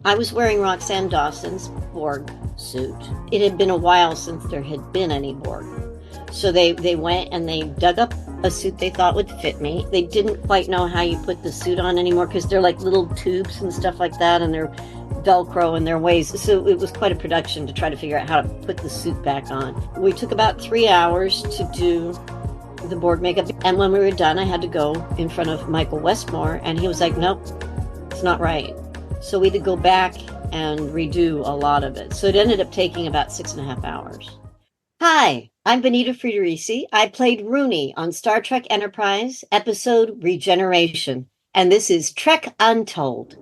I was wearing Roxanne Dawson's Borg suit. It had been a while since there had been any Borg. So they went and they dug up a suit they thought would fit me. They didn't quite know how you put the suit on anymore because they're like little tubes and stuff like that, and they're Velcro in their ways. So it was quite a production to try to figure out how to put the suit back on. We took about 3 hours to do the Borg makeup. And when we were done, I had to go in front of Michael Westmore, and he was like, nope, it's not right. So we had to go back and redo a lot of it. So it ended up taking about 6.5 hours. Hi, I'm Bonita Friedericy. I played Rooney on Star Trek Enterprise, episode Regeneration. And this is Trek Untold.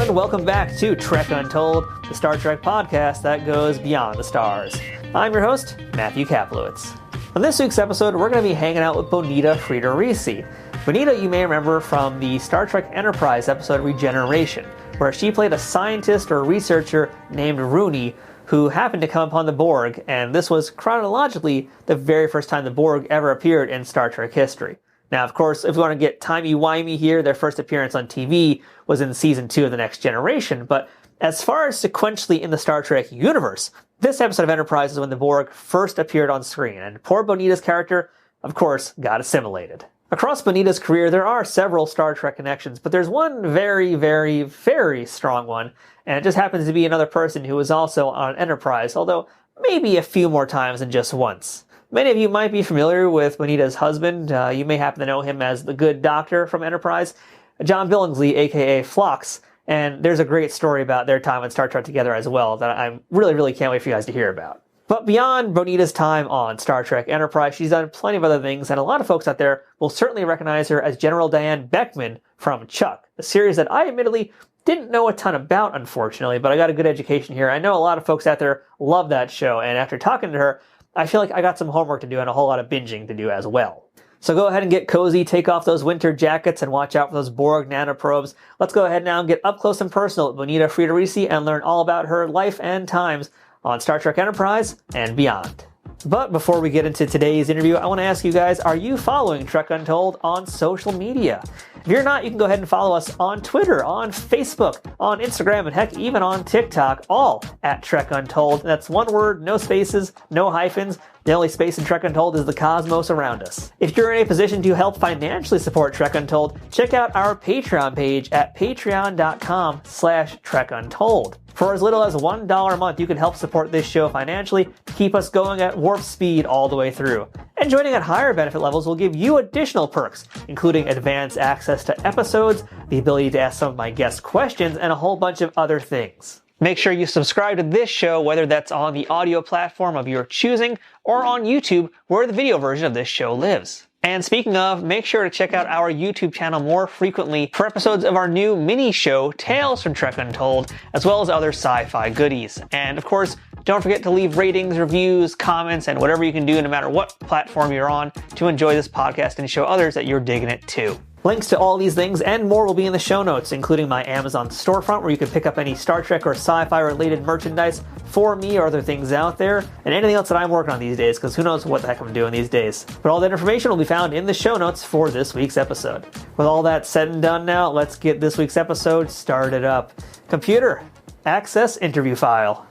Welcome back to Trek Untold, the Star Trek podcast that goes beyond the stars. I'm your host, Matthew Kaplowitz. On this week's episode, we're going to be hanging out with Bonita Friedericy. Bonita, you may remember from the Star Trek Enterprise episode Regeneration, where she played a scientist or researcher named Rooney who happened to come upon the Borg, and this was chronologically the very first time the Borg ever appeared in Star Trek history. Now, of course, if we want to get timey-wimey here, their first appearance on TV was in Season 2 of The Next Generation, but as far as sequentially in the Star Trek universe, this episode of Enterprise is when the Borg first appeared on screen, and poor Bonita's character, of course, got assimilated. Across Bonita's career, there are several Star Trek connections, but there's one very, very, very strong one, and it just happens to be another person who was also on Enterprise, although maybe a few more times than just once. Many of you might be familiar with Bonita's husband. You may happen to know him as the good doctor from Enterprise, John Billingsley, aka Phlox. And there's a great story about their time on Star Trek together as well that I really can't wait for you guys to hear about. But beyond Bonita's time on Star Trek Enterprise, she's done plenty of other things, and a lot of folks out there will certainly recognize her as General Diane Beckman from Chuck, a series that I admittedly didn't know a ton about, unfortunately, but I got a good education here. I know a lot of folks out there love that show, and after talking to her, I feel like I got some homework to do and a whole lot of binging to do as well. So go ahead and get cozy, take off those winter jackets, and watch out for those Borg nanoprobes. Let's go ahead now and get up close and personal with Bonita Friedericy and learn all about her life and times on Star Trek Enterprise and beyond. But before we get into today's interview, I want to ask you guys, are you following Trek Untold on social media? If you're not, you can go ahead and follow us on Twitter, on Facebook, on Instagram, and heck, even on TikTok, all at Trek Untold. That's one word, no spaces, no hyphens. The only space in Trek Untold is the cosmos around us. If you're in a position to help financially support Trek Untold, check out our Patreon page at patreon.com/Trek Untold. For as little as $1 a month, you can help support this show financially to keep us going at warp speed all the way through. And joining at higher benefit levels will give you additional perks, including advanced access to episodes, the ability to ask some of my guest questions, and a whole bunch of other things. Make sure you subscribe to this show, whether that's on the audio platform of your choosing or on YouTube, where the video version of this show lives. And speaking of, make sure to check out our YouTube channel more frequently for episodes of our new mini show, Tales from Trek Untold, as well as other sci-fi goodies. And of course, don't forget to leave ratings, reviews, comments, and whatever you can do no matter what platform you're on to enjoy this podcast and show others that you're digging it too. Links to all these things and more will be in the show notes, including my Amazon storefront where you can pick up any Star Trek or sci-fi related merchandise for me or other things out there, and anything else that I'm working on these days, because who knows what the heck I'm doing these days. But all that information will be found in the show notes for this week's episode. With all that said and done now, let's get this week's episode started up. Computer, access interview file.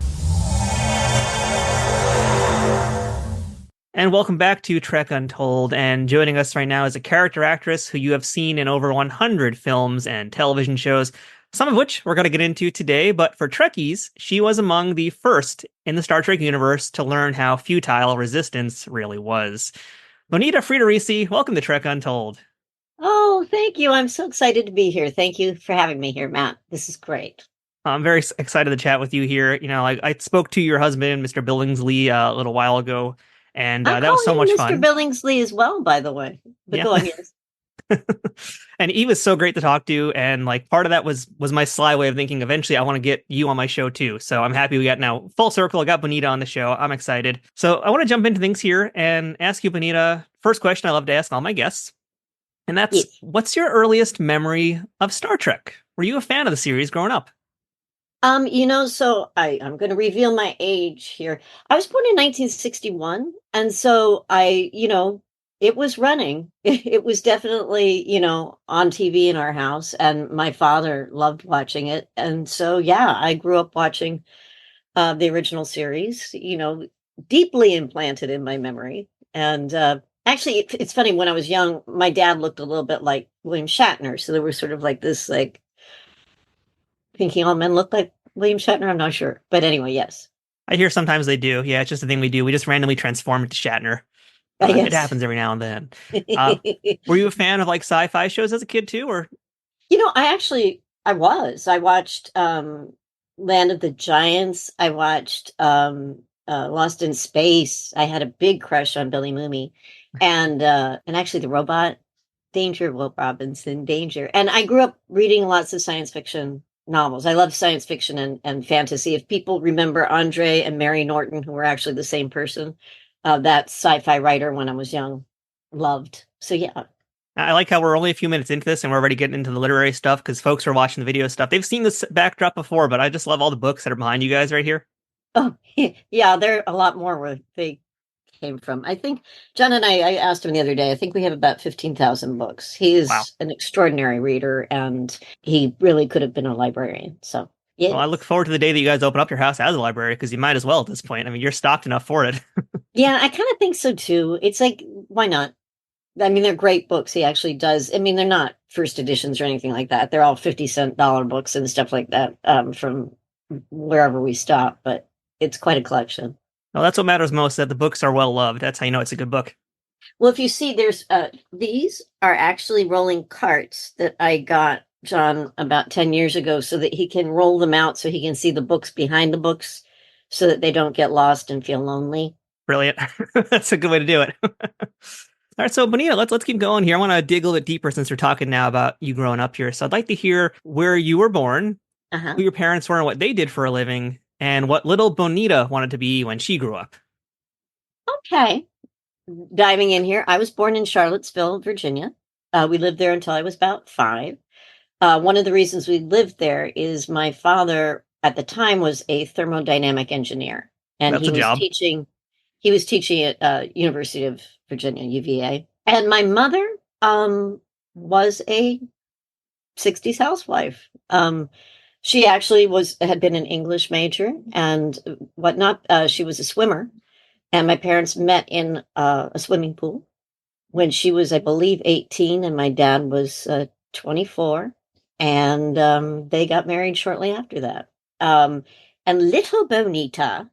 And welcome back to Trek Untold, and joining us right now is a character actress who you have seen in over 100 films and television shows, some of which we're going to get into today, but for Trekkies, she was among the first in the Star Trek universe to learn how futile resistance really was. Bonita Friedericy, welcome to Trek Untold. Oh, thank you. I'm so excited to be here. Thank you for having me here, Matt. This is great. I'm very excited to chat with you here. You know, I spoke to your husband, Mr. Billingsley, a little while ago, and that was so much fun. Mr. Billingsley as well, by the way. But go on, yes. And he was so great to talk to, and like part of that was my sly way of thinking eventually I want to get you on my show too. So I'm happy we got now full circle. I got Bonita on the show. I'm excited. So I want to jump into things here and ask you, Bonita, first question I love to ask all my guests. And that's, Yes. what's your earliest memory of Star Trek? Were you a fan of the series growing up? So I'm going to reveal my age here. I was born in 1961, and so it was running. It was definitely, on TV in our house, and my father loved watching it. And so, yeah, I grew up watching the original series, deeply implanted in my memory. And actually, it's funny, when I was young, my dad looked a little bit like William Shatner. So there was sort of like this, like, thinking all men look like William Shatner. I'm not sure. But anyway, yes. I hear sometimes they do. Yeah, it's just a thing we do. We just randomly transform into Shatner. It Yes. happens every now and then. Uh, were you a fan of like sci-fi shows as a kid too, or I watched Land of the Giants. I watched Lost in Space. I had a big crush on Billy Mooney. And actually the robot, Danger, Will Robinson, Danger. And I grew up reading lots of science fiction novels. I love science fiction and fantasy. If people remember Andre and Mary Norton, who were actually the same person, that sci-fi writer when I was young, loved. So yeah. I like how we're only a few minutes into this and we're already getting into the literary stuff because folks are watching the video stuff. They've seen this backdrop before, but I just love all the books that are behind you guys right here. Oh, yeah, there are a lot more where they came from. I think John and I asked him the other day, I think we have about 15,000 books. He Wow. is an extraordinary reader, and he really could have been a librarian. So, Well, I look yes. forward to the day that you guys open up your house as a library because you might as well at this point. I mean, you're stocked enough for it. Yeah, I kind of think so too. It's like, why not? I mean, they're great books. He actually does. I mean, they're not first editions or anything like that. They're all 50-cent dollar books and stuff like that, from wherever we stop, but it's quite a collection. Well, that's what matters most, that the books are well loved. That's how you know it's a good book. Well, if you see, there's these are actually rolling carts that I got John about 10 years ago so that he can roll them out so he can see the books behind the books so that they don't get lost and feel lonely. Brilliant. That's a good way to do it. All right, so Bonita, let's keep going here. I want to dig a little bit deeper since we're talking now about you growing up here. So I'd like to hear where you were born, Uh-huh. who your parents were, and what they did for a living, and what little Bonita wanted to be when she grew up. Okay. Diving in here, I was born in Charlottesville, Virginia. We lived there until I was about 5. One of the reasons we lived there is my father at the time was a thermodynamic engineer, and That's a job. he was teaching at University of Virginia, UVA. And my mother was a 60s housewife. She actually had been an English major and whatnot. She was a swimmer, and my parents met in a swimming pool when she was, I believe, 18, and my dad was 24. And they got married shortly after that. And little Bonita,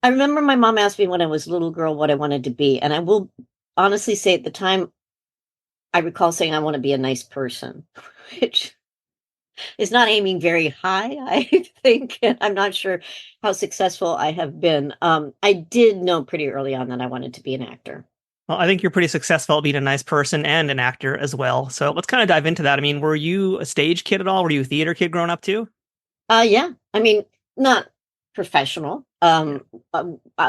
I remember my mom asked me when I was a little girl what I wanted to be. And I will honestly say at the time, I recall saying I want to be a nice person, which is not aiming very high, I think. And I'm not sure how successful I have been. I did know pretty early on that I wanted to be an actor. Well, I think you're pretty successful at being a nice person and an actor as well. So let's kind of dive into that. I mean, were you a stage kid at all? Were you a theater kid growing up too? Yeah. I mean, not professional. Yeah.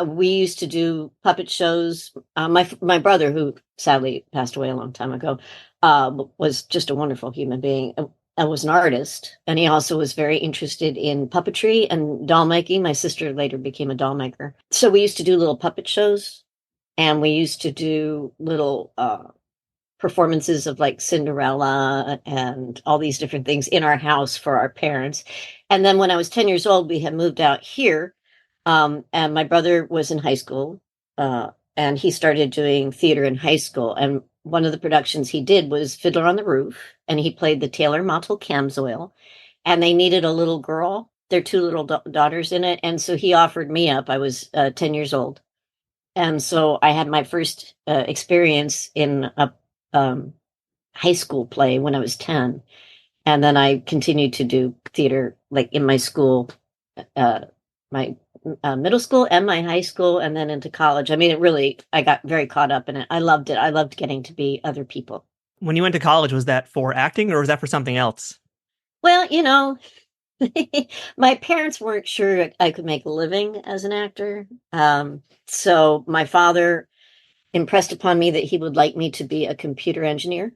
We used to do puppet shows. My brother, who sadly passed away a long time ago, was just a wonderful human being. I was an artist, and he also was very interested in puppetry and doll making. My sister later became a doll maker. So we used to do little puppet shows, and we used to do little performances of like Cinderella and all these different things in our house for our parents. And then when I was 10 years old, we had moved out here. And my brother was in high school, and he started doing theater in high school. And one of the productions he did was Fiddler on the Roof, and he played the Taylor Mottle Camsoil. And they needed a little girl, their two little daughters in it. And so he offered me up. I was 10 years old. And so I had my first experience in a um, high school play when I was 10. And then I continued to do theater like in my school, uh, my middle school and my high school, and then into college. I mean, I got very caught up in it. I loved it. I loved getting to be other people. When you went to college, was that for acting or was that for something else? Well, my parents weren't sure I could make a living as an actor. So my father impressed upon me that he would like me to be a computer engineer.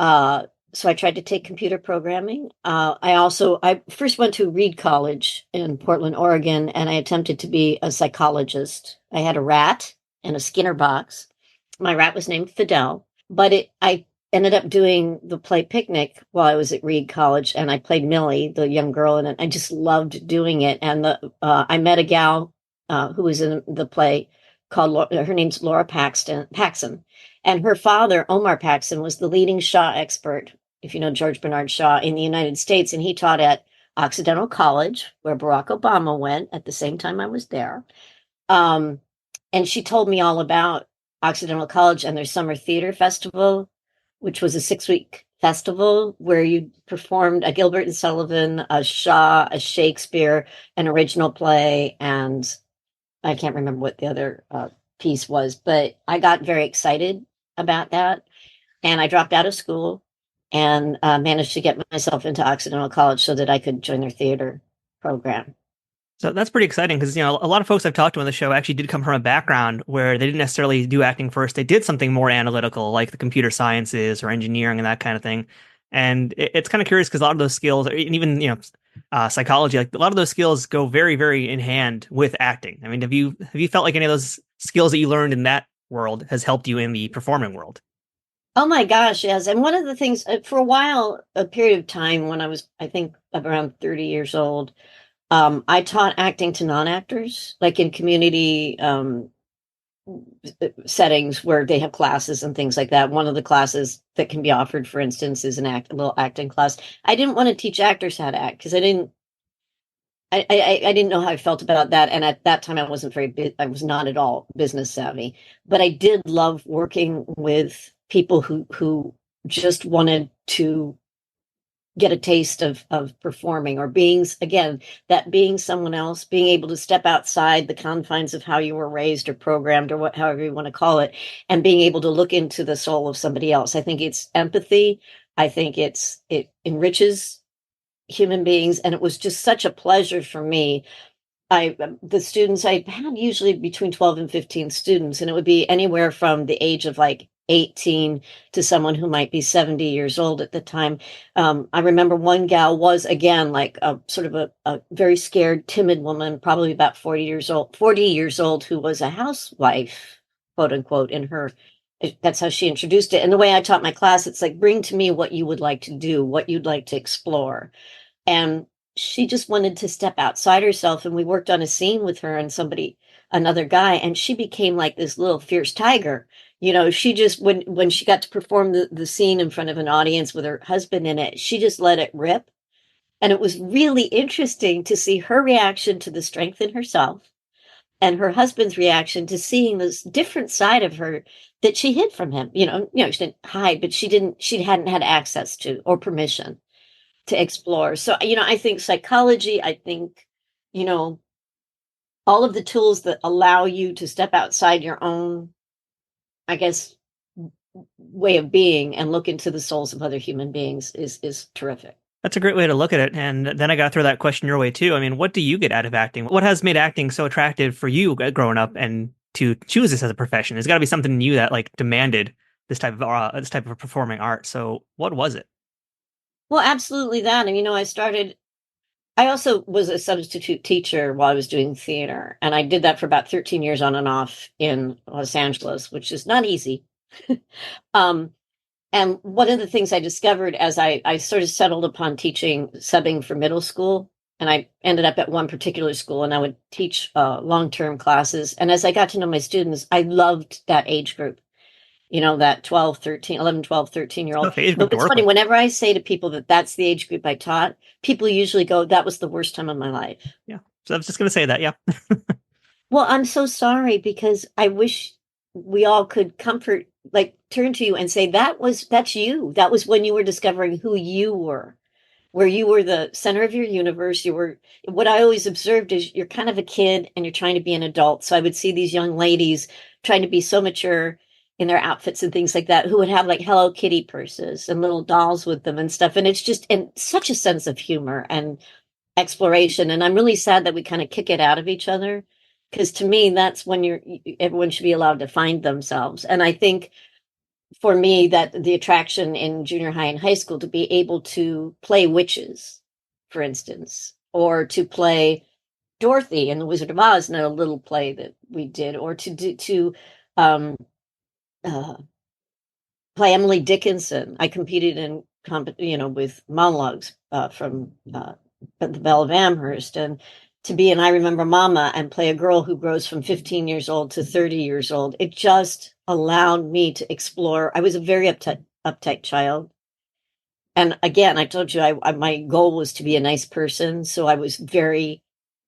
Uh, so I tried to take computer programming. I first went to Reed College in Portland, Oregon, and I attempted to be a psychologist. I had a rat in a Skinner box. My rat was named Fidel, but I ended up doing the play Picnic while I was at Reed College, and I played Millie, the young girl, and I just loved doing it. And I met a gal who was in the play called her name's Laura Paxson, and her father, Omar Paxson, was the leading Shaw expert, if you know George Bernard Shaw, in the United States. And he taught at Occidental College, where Barack Obama went at the same time I was there. Um, and she told me all about Occidental College and their summer theater festival, which was a 6-week festival where you performed a Gilbert and Sullivan, a Shaw, a Shakespeare, an original play, and I can't remember what the other piece was, but I got very excited about that. And I dropped out of school and managed to get myself into Occidental College so that I could join their theater program. So that's pretty exciting because, a lot of folks I've talked to on the show actually did come from a background where they didn't necessarily do acting first. They did something more analytical, like the computer sciences or engineering and that kind of thing. And it's kind of curious because a lot of those skills, and even, psychology, like a lot of those skills go very, very in hand with acting. I mean, have you felt like any of those skills that you learned in that world has helped you in the performing world? Oh my gosh, yes. And one of the things, for a while, a period of time when I was, I think, around 30 years old, I taught acting to non-actors, like in community settings where they have classes and things like that. One of the classes that can be offered, for instance, is a little acting class. I didn't want to teach actors how to act because I didn't know how I felt about that. And at that time, I wasn't I was not at all business savvy, but I did love working with people who just wanted to get a taste of performing or being, again, that being someone else, being able to step outside the confines of how you were raised or programmed or however you want to call it, and being able to look into the soul of somebody else. I think it's empathy. I think it enriches human beings. And it was just such a pleasure for me. The students I had usually between 12 and 15 students, and it would be anywhere from the age of like 18 to someone who might be 70 years old at the time. I remember one gal was again like a sort of a very scared, timid woman, probably about 40 years old, who was a housewife, quote unquote, in her. That's how she introduced it. And the way I taught my class, it's like, bring to me what you would like to do, what you'd like to explore. And she just wanted to step outside herself. And we worked on a scene with her and another guy, and she became like this little fierce tiger. She just, when she got to perform the scene in front of an audience with her husband in it, she just let it rip. And it was really interesting to see her reaction to the strength in herself and her husband's reaction to seeing this different side of her that she hid from him. She didn't hide, but she hadn't had access to or permission to explore. So, I think psychology, I think, all of the tools that allow you to step outside your own, I guess, way of being and look into the souls of other human beings is terrific. That's a great way to look at it. And then I got to throw that question your way too. I mean, what do you get out of acting? What has made acting so attractive for you growing up and to choose this as a profession? There's got to be something in you that like demanded this type of performing art. So what was it? Well, absolutely that. And, I also was a substitute teacher while I was doing theater. And I did that for about 13 years on and off in Los Angeles, which is not easy. um, And one of the things I discovered as I sort of settled upon teaching subbing for middle school, and I ended up at one particular school and I would teach long-term classes. And as I got to know my students, I loved that age group, that 12, 13, 11, 12, 13-year-old. Tough age group But to it's work funny, with. whenever I say to people that that's the age group I taught, people usually go, that was the worst time of my life. Yeah. So I was just going to say that. Yeah. Well, I'm so sorry because I wish we all could turn to you and say, that's you. That was when you were discovering who you were, where you were the center of your universe. What I always observed is you're kind of a kid and you're trying to be an adult. So I would see these young ladies trying to be so mature in their outfits and things like that, who would have like Hello Kitty purses and little dolls with them and stuff. And it's just and such a sense of humor and exploration. And I'm really sad that we kind of kick it out of each other, because to me, that's when everyone should be allowed to find themselves. And I think for me that the attraction in junior high and high school to be able to play witches, for instance, or to play Dorothy in The Wizard of Oz in a little play that we did, or um, uh, play Emily Dickinson. I competed in with monologues from the Belle of Amherst, and to be an I Remember Mama and play a girl who grows from 15 years old to 30 years old. It just allowed me to explore. I was a very uptight child. And again, I told you my goal was to be a nice person. So I was very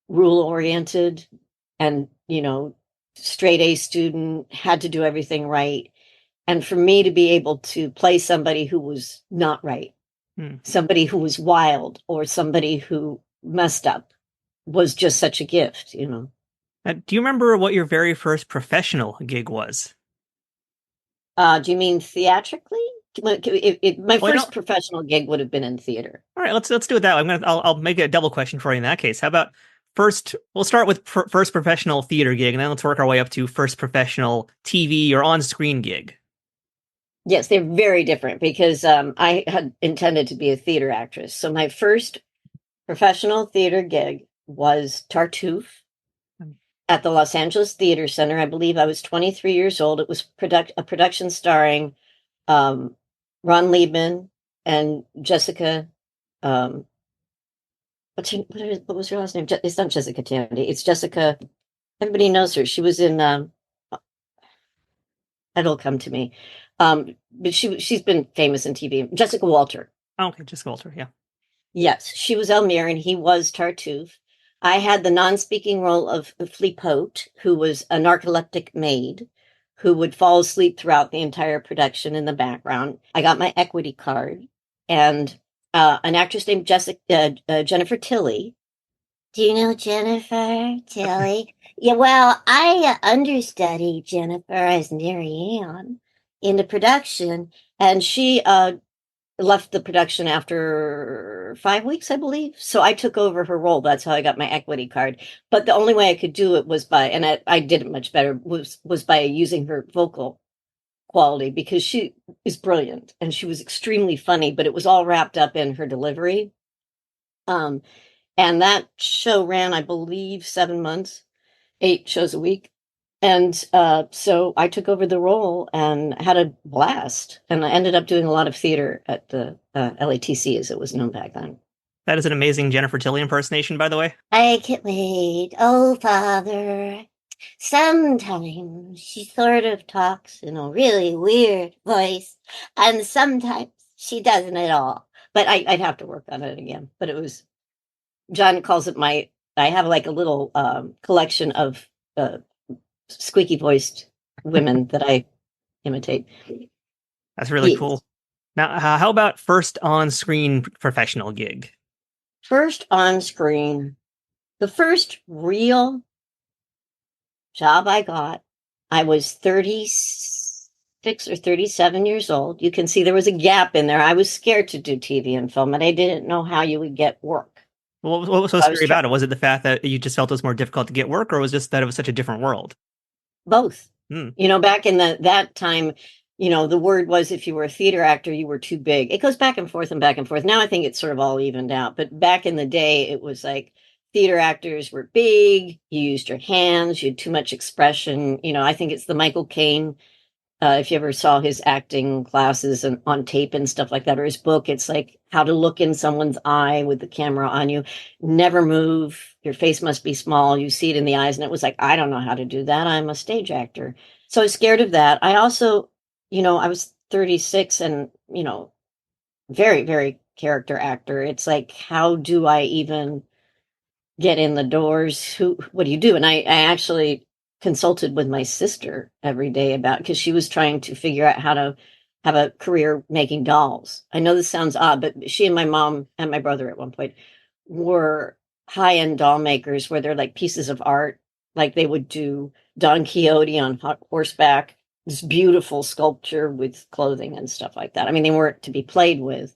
rule oriented and, straight A student, had to do everything right. And for me to be able to play somebody who was not right, somebody who was wild, or somebody who messed up, was just such a gift. Do you remember what your very first professional gig was? Do you mean theatrically? My first professional gig would have been in theater. All right, let's do it that way. I'll make a double question for you in that case. How about first? We'll start with first professional theater gig, and then let's work our way up to first professional TV or on-screen gig. Yes, they're very different, because I had intended to be a theater actress. So my first professional theater gig was Tartuffe at the Los Angeles Theater Center. I believe I was 23 years old. It was a production starring Ron Liebman and Jessica. What was her last name? It's not Jessica Tandy. It's Jessica. Everybody knows her. She was in. It'll come to me. But she's been famous in TV. Jessica Walter. Oh, okay, Jessica Walter. Yeah. Yes, she was Elmire and he was Tartuffe. I had the non-speaking role of Fleapote, who was a narcoleptic maid who would fall asleep throughout the entire production in the background. I got my equity card, and an actress named Jennifer Tilly. Do you know Jennifer Tilly? Yeah, well, I understudied Jennifer as Mary Ann in the production, and she left the production after 5 weeks, I believe. So I took over her role. That's how I got my equity card. But the only way I could do it was and I did it much better, was by using her vocal quality, because she is brilliant and she was extremely funny, but it was all wrapped up in her delivery. And that show ran, I believe, 7 months, 8 shows a week. And so I took over the role and had a blast. And I ended up doing a lot of theater at the LATC, as it was known back then. That is an amazing Jennifer Tilly impersonation, by the way. I can't wait, oh, Father. Sometimes she sort of talks in a really weird voice, and sometimes she doesn't at all. But I'd have to work on it again. But it was, John calls it I have like a little collection of squeaky voiced women that I imitate. That's really cool. Now, how about first on-screen professional gig? First on screen, the first real job I got, I was 36 or 37 years old. You can see there was a gap in there. I was scared to do TV and film, and I didn't know how you would get work. Well, what was so scary about it? Was it the fact that you just felt it was more difficult to get work, or was it just that it was such a different world? Both. Back in that time, the word was, if you were a theater actor, you were too big. It goes back and forth and back and forth. Now I think it's sort of all evened out. But back in the day, it was like theater actors were big. You used your hands. You had too much expression. I think it's the Michael Caine. If you ever saw his acting classes and on tape and stuff like that, or his book, it's like how to look in someone's eye with the camera on you. Never move. Your face must be small. You see it in the eyes. And it was like, I don't know how to do that. I'm a stage actor. So I was scared of that. I also, I was 36 and, very, very character actor. It's like, how do I even get in the doors? What do you do? And I actually consulted with my sister every day because she was trying to figure out how to have a career making dolls. I know this sounds odd, but she and my mom and my brother at one point were high-end doll makers, where they're like pieces of art. Like they would do Don Quixote on horseback this beautiful sculpture with clothing and stuff like that. I mean, they weren't to be played with.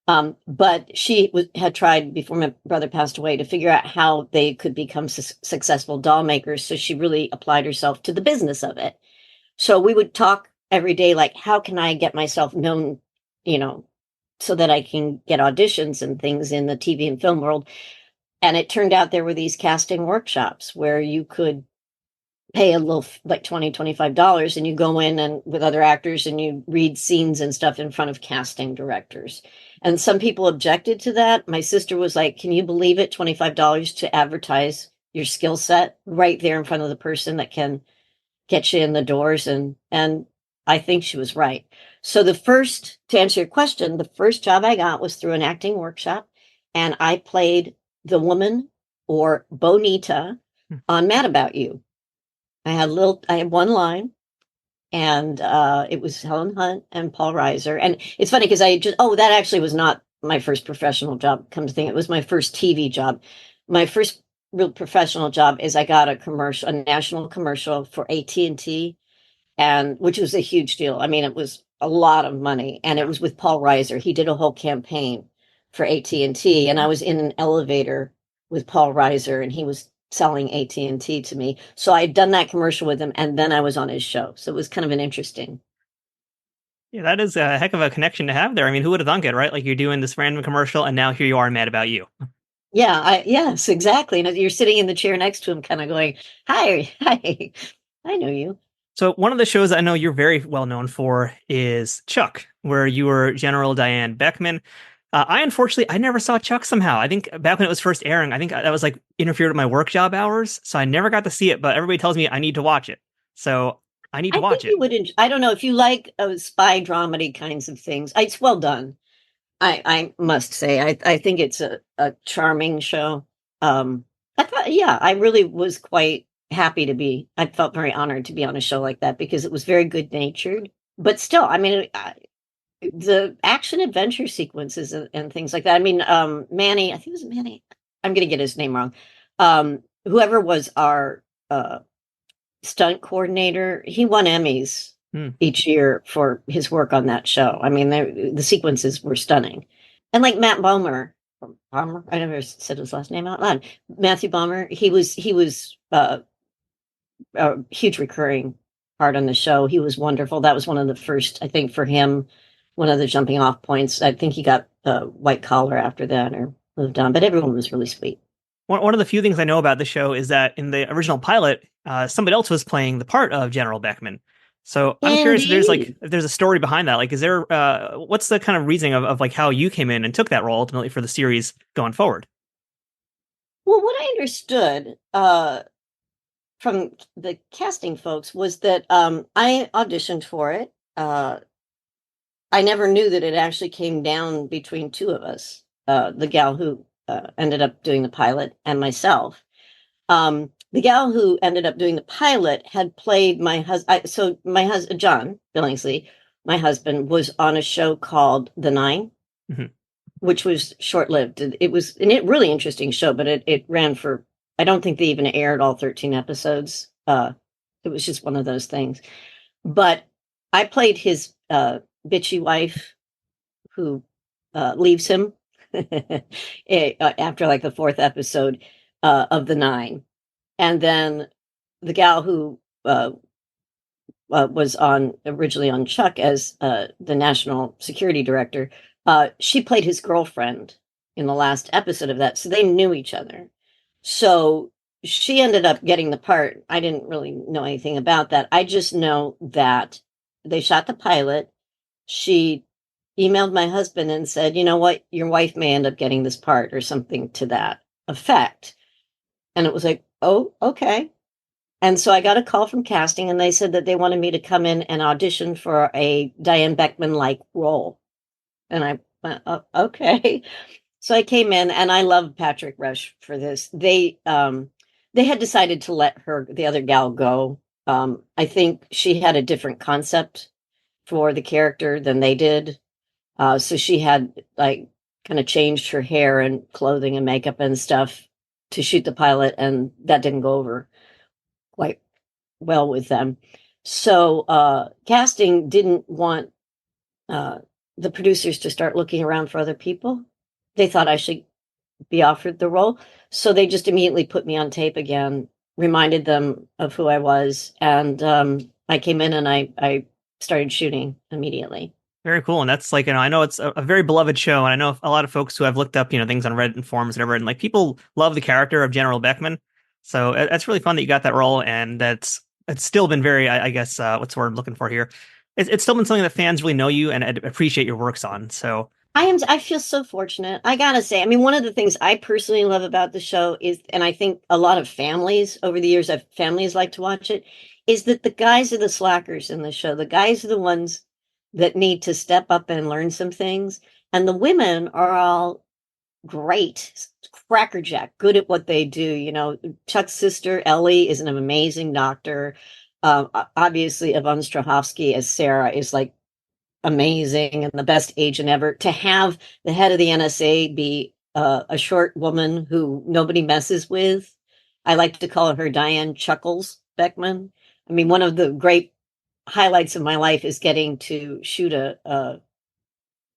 But she had tried before my brother passed away to figure out how they could become successful doll makers. So she really applied herself to the business of it. So we would talk every day, like, how can I get myself known, so that I can get auditions and things in the TV and film world. And it turned out there were these casting workshops where you could pay a little, like $25, and you go in and with other actors and you read scenes and stuff in front of casting directors. And some people objected to that. My sister was like, can you believe it? $25 to advertise your skill set right there in front of the person that can get you in the doors. And I think she was right. So to answer your question, the first job I got was through an acting workshop, and I played the woman, or Bonita, on Mad About You. I had one line, and it was Helen Hunt and Paul Reiser. And it's funny because that actually was not my first professional job. Come to think, it was my first TV job. My first real professional job is I got a national commercial for AT&T, and which was a huge deal. I mean, it was a lot of money, and it was with Paul Reiser. He did a whole campaign for AT&T, and I was in an elevator with Paul Reiser, and he was selling AT&T to me. So I'd done that commercial with him, and then I was on his show. So it was kind of an interesting. Yeah, that is a heck of a connection to have there. I mean, who would have thunk it, right? Like, you're doing this random commercial, and now here you are, Mad About You. Yeah, yes, exactly. And you're sitting in the chair next to him, kind of going, hi, I know you. So one of the shows I know you're very well known for is Chuck, where you were General Diane Beckman. I never saw Chuck somehow. I think back when it was first airing, I think that was like interfered with my work job hours. So I never got to see it, but everybody tells me I need to watch it. So I need to watch it. You would I don't know if you like spy dramedy kinds of things. It's well done. I must say, I think it's a charming show. I really was quite happy I felt very honored to be on a show like that because it was very good natured, but still, I mean, the action adventure sequences and things like that. I mean, Manny, I think it was Manny. I'm going to get his name wrong. Whoever was our stunt coordinator, he won Emmys each year for his work on that show. I mean, the sequences were stunning. And like Matt Bomer, I never said his last name out loud. Matthew Bomer, he was a huge recurring part on the show. He was wonderful. That was one of the first, I think, for him, one of the jumping off points. I think he got white collar after that or moved on, but everyone was really sweet. One of the few things I know about the show is that in the original pilot, somebody else was playing the part of General Beckman. So I'm curious if there's a story behind that. Like, is there what's the kind of reasoning of like how you came in and took that role ultimately for the series going forward? Well, what I understood from the casting folks was that I auditioned for it. I never knew that it actually came down between two of us, the gal who ended up doing the pilot and myself. The gal who ended up doing the pilot had played my husband. So my husband, John Billingsley, my husband, was on a show called The Nine, which was short-lived. It was a really interesting show, but it ran for, I don't think they even aired all 13 episodes. It was just one of those things. But I played his bitchy wife who leaves him after like the fourth episode of The Nine. And then the gal who was originally on Chuck as the national security director, she played his girlfriend in the last episode of that. So they knew each other. So she ended up getting the part. I didn't really know anything about that. I just know that they shot the pilot. She emailed my husband and said, you know what, your wife may end up getting this part or something to that effect. And it was like, oh, okay. And so I got a call from casting, and they said that they wanted me to come in and audition for a Diane Beckman-like role. And I went, oh, okay. So I came in, and I love Patrick Rush for this. They had decided to let the other gal, go. I think she had a different concept for the character than they did. So she had like kind of changed her hair and clothing and makeup and stuff to shoot the pilot, and that didn't go over quite well with them. So casting didn't want uh, the producers to start looking around for other people. They thought I should be offered the role. So they just immediately put me on tape again, reminded them of who I was. And I came in and I started shooting immediately. Very cool. And that's like, I know it's a very beloved show. And I know a lot of folks who have looked up, things on Reddit and forums and whatever. And like people love the character of General Beckman. So it's really fun that you got that role. And it's still been very, I guess, what's the word I'm looking for here? It's still been something that fans really know you and appreciate your works on. So I feel so fortunate. I gotta say, I mean, one of the things I personally love about the show is, and I think a lot of families over the years, families like to watch it, is that the guys are the slackers in the show. The guys are the ones that need to step up and learn some things. And the women are all great, crackerjack, good at what they do. Chuck's sister, Ellie, is an amazing doctor. Obviously, Yvonne Strahovski as Sarah is like amazing and the best agent ever. To have the head of the NSA be a short woman who nobody messes with, I like to call her Diane Chuckles Beckman. I mean, one of the great highlights of my life is getting to shoot a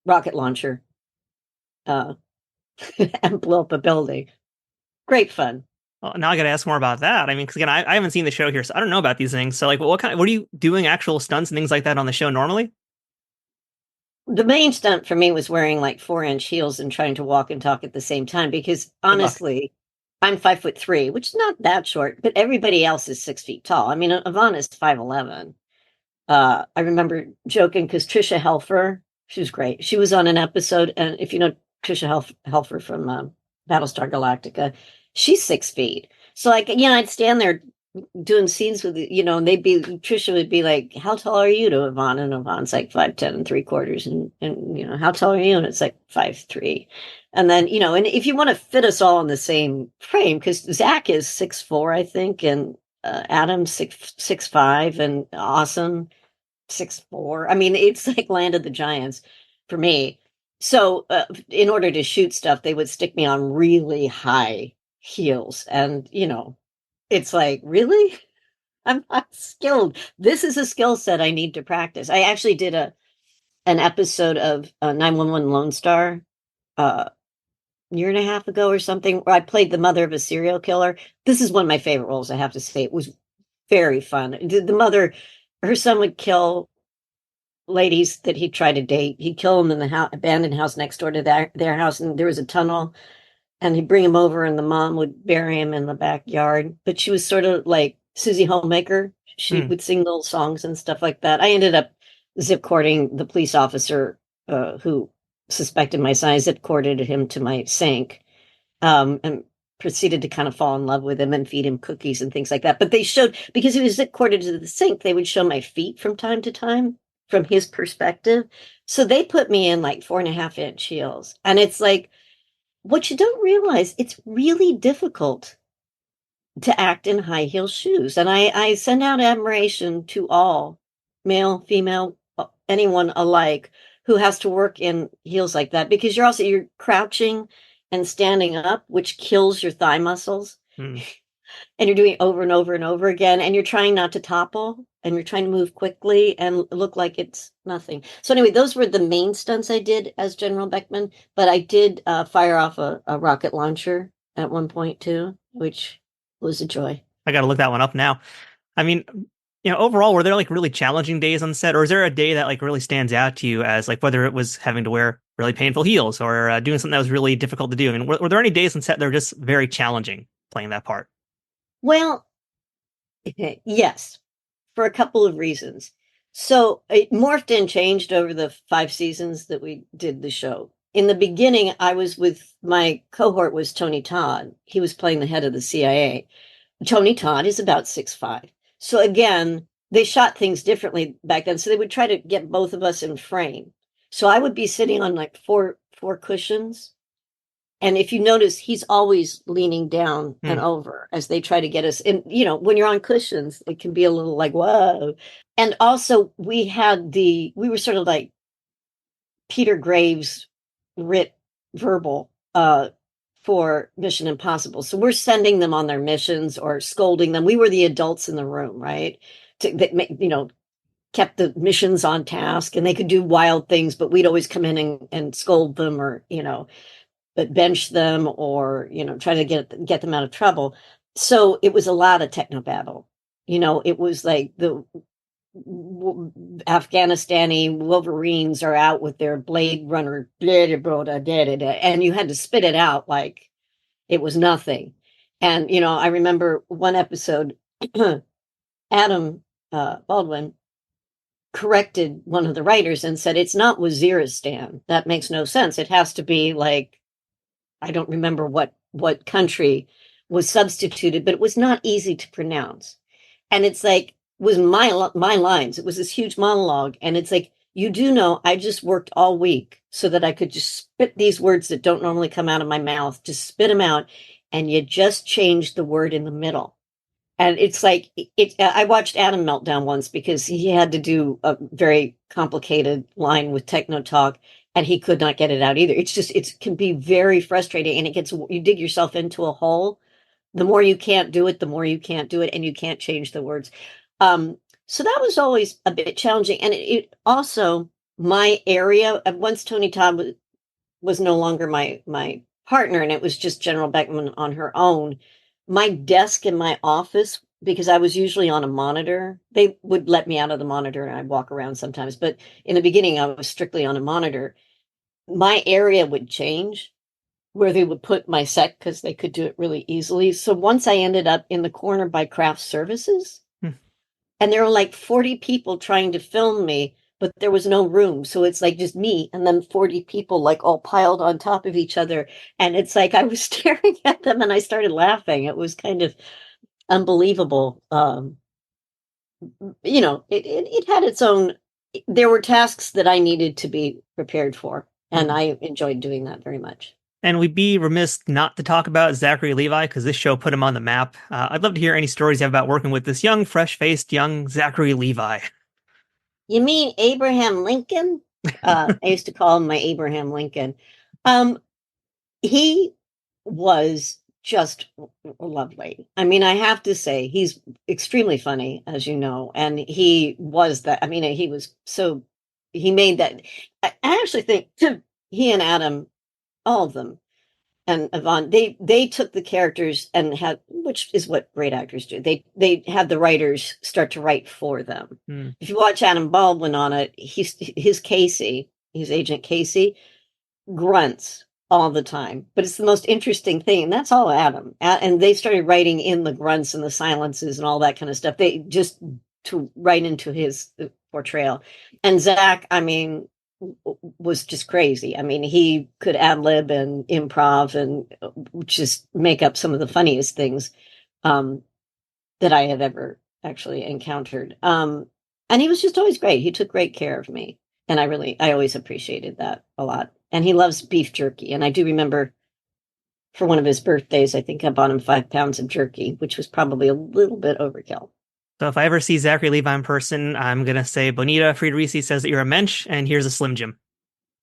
rocket launcher uh, and blow up a building. Great fun. well, now I got to ask more about that. I mean, because again, I haven't seen the show here, so I don't know about these things. So like, what are you doing actual stunts and things like that on the show normally? The main stunt for me was wearing like 4-inch heels and trying to walk and talk at the same time because Good luck. honestly, I'm 5'3", which is not that short, but everybody else is 6 feet tall. I mean, Yvonne is 5'11". I remember joking because Trisha Helfer, she was great. She was on an episode, and if you know Trisha Helfer from Battlestar Galactica, she's 6 feet. So like, I'd stand there doing scenes with, and Trisha would be like, "How tall are you?" to Yvonne, and Yvonne's like 5'10 3/4, and how tall are you? And it's like 5'3". And then, and if you want to fit us all in the same frame, because Zach is 6'4", I think, and Adam's 6'5", and Awesome 6'4". I mean, it's like Land of the Giants for me. So in order to shoot stuff, they would stick me on really high heels, and it's like, really? I'm not skilled. This is a skill set I need to practice. I actually did an episode of 911 Lone Star a year and a half ago or something, where I played the mother of a serial killer. This is one of my favorite roles, I have to say. It was very fun. The mother, her son would kill ladies that he tried to date. He'd kill them in the abandoned house next door to their house, and there was a tunnel, and he'd bring him over, and the mom would bury him in the backyard. But she was sort of like Susie Homemaker. She Hmm. would sing little songs and stuff like that. I ended up zip cording the police officer who suspected my son. I zip corded him to my sink, and proceeded to kind of fall in love with him and feed him cookies and things like that. But they showed, because he was zip corded to the sink, they would show my feet from time to time from his perspective. So they put me in like 4.5-inch heels. And it's like, what you don't realize, it's really difficult to act in high heel shoes. And I send out admiration to all, male, female, anyone alike, who has to work in heels like that, because you're crouching and standing up, which kills your thigh muscles. Hmm. And you're doing it over and over and over again, and you're trying not to topple, and you're trying to move quickly and look like it's nothing. So anyway, those were the main stunts I did as General Beckman, but I did fire off a rocket launcher at one point too, which was a joy. I got to look that one up now. I mean, overall, were there like really challenging days on set, or is there a day that like really stands out to you as like whether it was having to wear really painful heels or doing something that was really difficult to do? I mean, were there any days on set that were just very challenging playing that part? Well, yes, for a couple of reasons. So it morphed and changed over the 5 seasons that we did the show. In the beginning, I was with my cohort was Tony Todd. He was playing the head of the CIA. Tony Todd is about 6'5". So again, they shot things differently back then. So they would try to get both of us in frame. So I would be sitting on like four cushions, and if you notice, he's always leaning down and Hmm. over as they try to get us. And, when you're on cushions, it can be a little like, whoa. And also, we were sort of like Peter Graves writ verbal for Mission Impossible. So we're sending them on their missions or scolding them. We were the adults in the room, right? that kept the missions on task, and they could do wild things, but we'd always come in and scold them, or but bench them, or try to get them out of trouble. So it was a lot of technobabble. It was like the Afghanistani Wolverines are out with their Blade Runner, and you had to spit it out like it was nothing. And I remember one episode, Adam Baldwin corrected one of the writers and said, it's not Waziristan. That makes no sense. It has to be like, I don't remember what country was substituted, but it was not easy to pronounce. And it's like, was my lines. It was this huge monologue. And it's like, you do know, I just worked all week so that I could just spit these words that don't normally come out of my mouth, just spit them out. And you just changed the word in the middle. And it's like, I watched Adam melt down once because he had to do a very complicated line with techno talk, and he could not get it out either. It can be very frustrating, and you dig yourself into a hole. The more you can't do it, the more you can't do it, and you can't change the words. So that was always a bit challenging. And it also, my area, once Tony Todd was no longer my partner, and it was just General Beckman on her own, my desk in my office, because I was usually on a monitor, they would let me out of the monitor and I'd walk around sometimes. But in the beginning, I was strictly on a monitor. My area would change where they would put my set because they could do it really easily. So once I ended up in the corner by craft services, and there were like 40 people trying to film me, but there was no room. So it's like just me and then 40 people like all piled on top of each other. And it's like I was staring at them and I started laughing. It was kind of unbelievable. It had its own, there were tasks that I needed to be prepared for. And I enjoyed doing that very much. And we'd be remiss not to talk about Zachary Levi, because this show put him on the map. I'd love to hear any stories you have about working with this young, fresh-faced, young Zachary Levi. You mean Abraham Lincoln? I used to call him my Abraham Lincoln. He was just lovely. I mean, I have to say, he's extremely funny, as you know, and he was that. I mean, he made that. I actually think he and Adam, all of them, and Yvonne, they took the characters and had, which is what great actors do. They had the writers start to write for them. If you watch Adam Baldwin on it, his Agent Casey, grunts all the time, but it's the most interesting thing, and that's all Adam. And they started writing in the grunts and the silences and all that kind of stuff. They just to write into his portrayal. And Zach, I mean, was just crazy. I mean, he could ad lib and improv and just make up some of the funniest things that I have ever actually encountered. And he was just always great. He took great care of me. And I always appreciated that a lot. And he loves beef jerky. And I do remember for one of his birthdays, I think I bought him 5 pounds of jerky, which was probably a little bit overkill. So if I ever see Zachary Levi in person, I'm going to say, Bonita Friedericy says that you're a mensch, and here's a Slim Jim.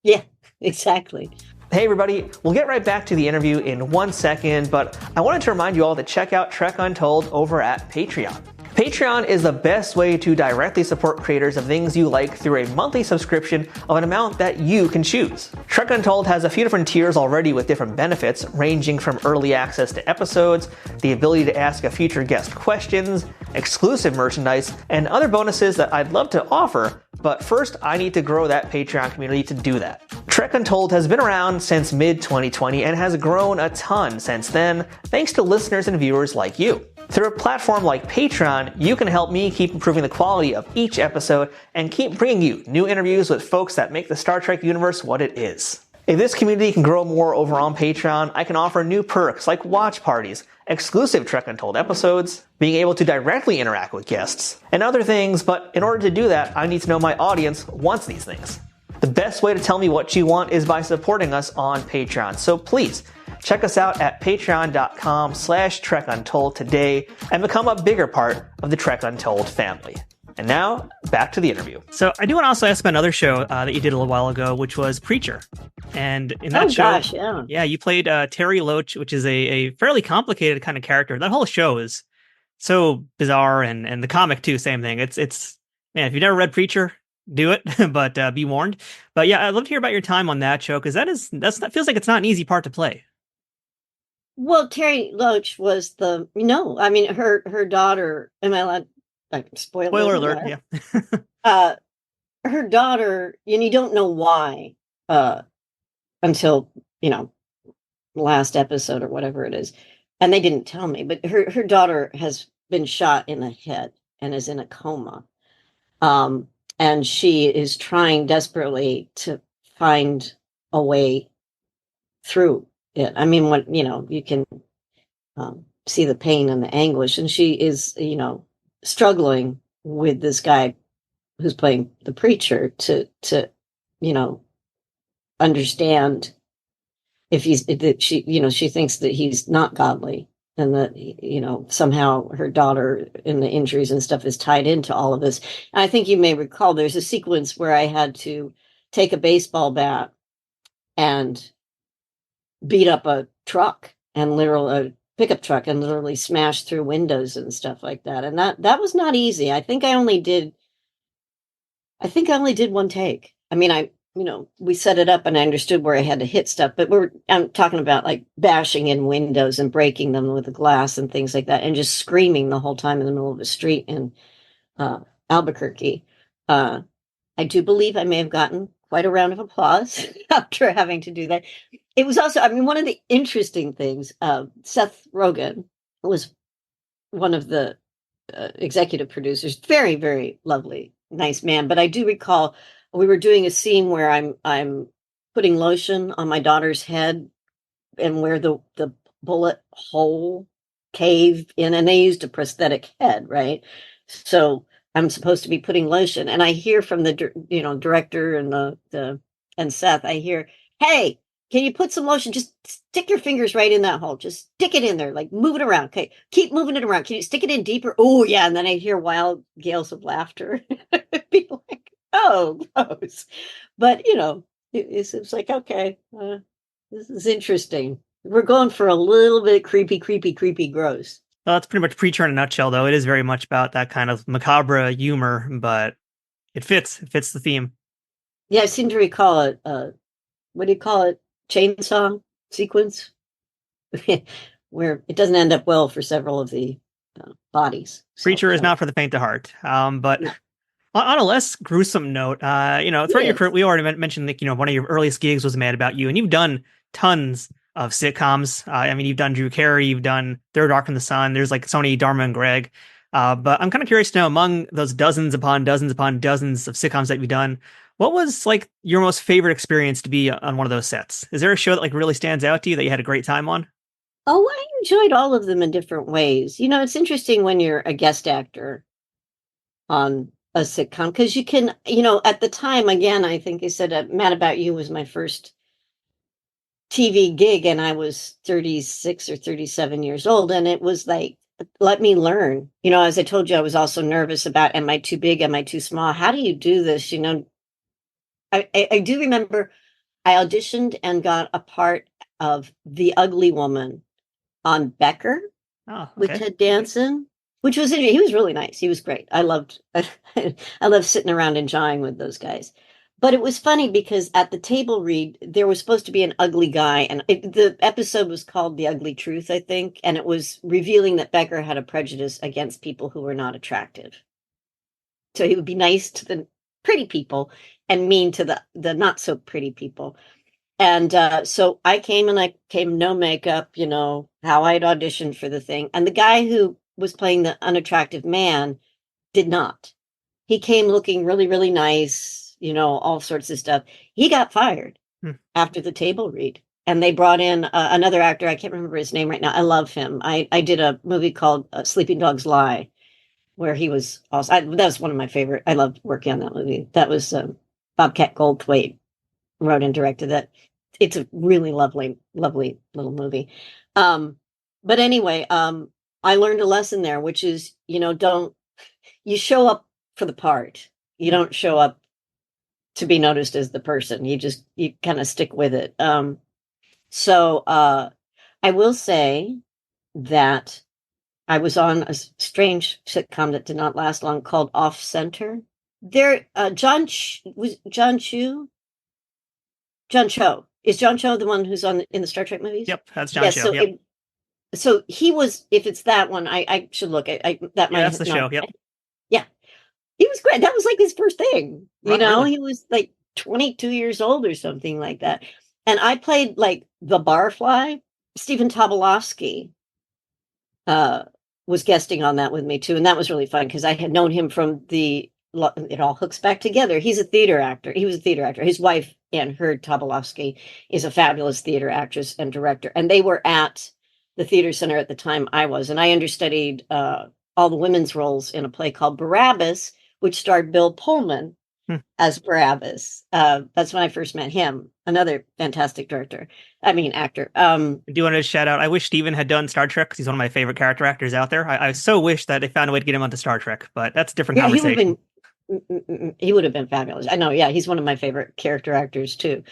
Yeah, exactly. Hey everybody, we'll get right back to the interview in 1 second, but I wanted to remind you all to check out Trek Untold over at Patreon. Patreon is the best way to directly support creators of things you like through a monthly subscription of an amount that you can choose. Trek Untold has a few different tiers already with different benefits, ranging from early access to episodes, the ability to ask a future guest questions, exclusive merchandise, and other bonuses that I'd love to offer, but first I need to grow that Patreon community to do that. Trek Untold has been around since mid-2020 and has grown a ton since then, thanks to listeners and viewers like you. Through a platform like Patreon, you can help me keep improving the quality of each episode and keep bringing you new interviews with folks that make the Star Trek universe what it is. If this community can grow more over on Patreon, I can offer new perks like watch parties, exclusive Trek Untold episodes, being able to directly interact with guests, and other things, but in order to do that, I need to know my audience wants these things. The best way to tell me what you want is by supporting us on Patreon, so please, check us out at patreon.com/TrekUntold today and become a bigger part of the Trek Untold family. And now, back to the interview. So I do want to also ask about another show that you did a little while ago, which was Preacher. And in that show, you played Terry Loach, which is a fairly complicated kind of character. That whole show is so bizarre, and the comic too, same thing. It's man, if you've never read Preacher, do it, but be warned. But yeah, I'd love to hear about your time on that show because that feels like it's not an easy part to play. Well, Terry Loach was the no. I mean, her daughter. Am I allowed? Like, spoiler Spoiler alert, alert. yeah. Uh, her daughter, and you don't know why until last episode or whatever it is, and they didn't tell me. But her daughter has been shot in the head and is in a coma, and she is trying desperately to find a way through it. I mean, what you can see the pain and the anguish, and she is struggling with this guy who's playing the preacher to you know understand if he's that she thinks that he's not godly, and that somehow her daughter and the injuries and stuff is tied into all of this. And I think you may recall there's a sequence where I had to take a baseball bat and beat up a truck and literally a pickup truck and literally smash through windows and stuff like that, and that was not easy. I think I only did one take. I mean, we set it up and I understood where I had to hit stuff, but I'm talking about like bashing in windows and breaking them with the glass and things like that, and just screaming the whole time in the middle of a street in Albuquerque. I do believe I may have gotten quite a round of applause after having to do that. It was also, I mean, one of the interesting things, Seth Rogen was one of the executive producers, very, very lovely, nice man. But I do recall we were doing a scene where I'm putting lotion on my daughter's head, and where the bullet hole caved in, and they used a prosthetic head, right? So I'm supposed to be putting lotion, and I hear from the director and the and Seth, I hear, "Hey, can you put some lotion? Just stick your fingers right in that hole. Just stick it in there, like move it around. Okay, keep moving it around. Can you stick it in deeper? Oh yeah." And then I hear wild gales of laughter. Be like, "Oh, gross," but it's like, okay, this is interesting. We're going for a little bit creepy, creepy, creepy, gross. Well, that's pretty much Preacher in a nutshell, though. It is very much about that kind of macabre humor, but it fits. It fits the theme. Yeah, I seem to recall it. What do you call it? Chainsaw sequence, where it doesn't end up well for several of the bodies. Preacher is not for the faint of heart. But Yeah. on a less gruesome note, throughout your career, we already mentioned that one of your earliest gigs was Mad About You, and you've done tons of sitcoms. I mean, you've done Drew Carey, you've done Third Rock from the Sun. There's like Sony, Dharma, and Greg. But I'm kind of curious to know, among those dozens upon dozens upon dozens of sitcoms that you've done, what was like your most favorite experience to be on one of those sets? Is there a show that like really stands out to you that you had a great time on? Oh, I enjoyed all of them in different ways. It's interesting when you're a guest actor on a sitcom, because you can, at the time, again, I think I said Mad About You was my first TV gig, and I was 36 or 37 years old, and it was like, let me learn. As I told you, I was also nervous about, am I too big? Am I too small? How do you do this? I do remember I auditioned and got a part of the ugly woman on Becker Oh, with okay. Ted Danson, which was he was really nice. He was great. I loved I loved sitting around enjoying with those guys. But it was funny because at the table read there was supposed to be an ugly guy, and the episode was called "The Ugly Truth," I think, and it was revealing that Becker had a prejudice against people who were not attractive. So he would be nice to the pretty people and mean to the not so pretty people. And so I came, and I came no makeup, how I'd auditioned for the thing. And the guy who was playing the unattractive man did not. He came looking really, really nice, all sorts of stuff. He got fired Hmm. after the table read. And they brought in another actor. I can't remember his name right now. I love him. I did a movie called Sleeping Dogs Lie, where he was also, that was one of my favorite. I loved working on that movie. That was Bobcat Goldthwait wrote and directed that. It's a really lovely, lovely little movie. But anyway, I learned a lesson there, which is, don't you show up for the part. You don't show up to be noticed as the person. You kind of stick with it. So I will say that I was on a strange sitcom that did not last long called Off Center. There, was John Chu? John Cho. Is John Cho the one who's in the Star Trek movies? Yep, that's John Cho. So yep. So he was. If it's that one, I should look. That might that's the not, show. Yep. Yeah, he was great. That was like his first thing. Really? He was like 22 years old or something like that. And I played like the barfly. Stephen Tobolowsky was guesting on that with me too, and that was really fun because I had known him from it all hooks back together. He's a theater actor. He was a theater actor. His wife, Anne Hurd Tobolowsky, is a fabulous theater actress and director. And they were at the theater center at the time I was. And I understudied all the women's roles in a play called Barabbas, which starred Bill Pullman as Barabbas. That's when I first met him. Another fantastic actor. I do want to shout out, I wish Steven had done Star Trek because he's one of my favorite character actors out there. I so wish that they found a way to get him onto Star Trek, but that's a different conversation. He would have been fabulous. I know, yeah, he's one of my favorite character actors too.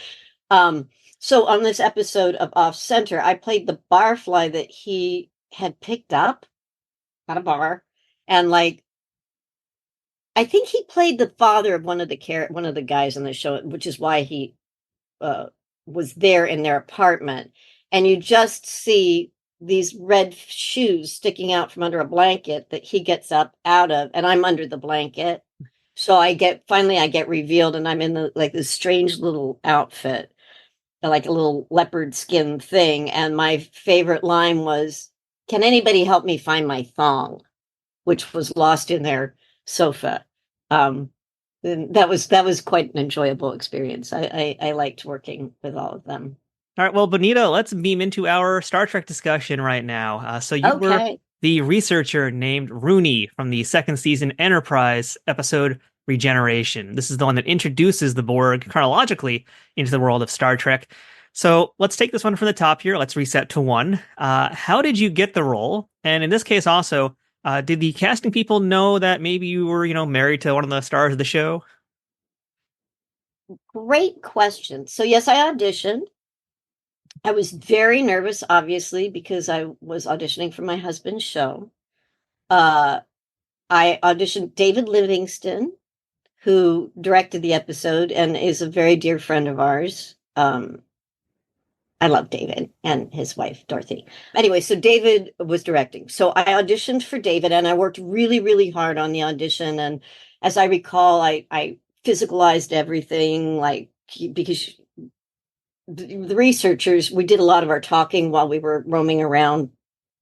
So on this episode of Off Center, I played the barfly that he had picked up at a bar, and like I think he played the father of one of the guys in the show, which is why he was there in their apartment. And you just see these red shoes sticking out from under a blanket that he gets up out of, and I'm under the blanket. So I get revealed, and I'm in this strange little outfit, like a little leopard skin thing. And my favorite line was, "Can anybody help me find my thong?" Which was lost in their sofa. That was quite an enjoyable experience. I liked working with all of them. All right, well, Bonita, let's beam into our Star Trek discussion right now. So you were the researcher named Rooney from the second season Enterprise episode Regeneration. This is the one that introduces the Borg chronologically into the world of Star Trek. So let's take this one from the top here. Let's reset to 1. How did you get the role? And in this case also, did the casting people know that maybe you were, married to one of the stars of the show? Great question. So yes, I auditioned. I was very nervous, obviously, because I was auditioning for my husband's show. I auditioned David Livingston, who directed the episode and is a very dear friend of ours. I love David and his wife, Dorothy. Anyway, so David was directing. So I auditioned for David, and I worked really, really hard on the audition. And as I recall, I physicalized everything, because the researchers, we did a lot of our talking while we were roaming around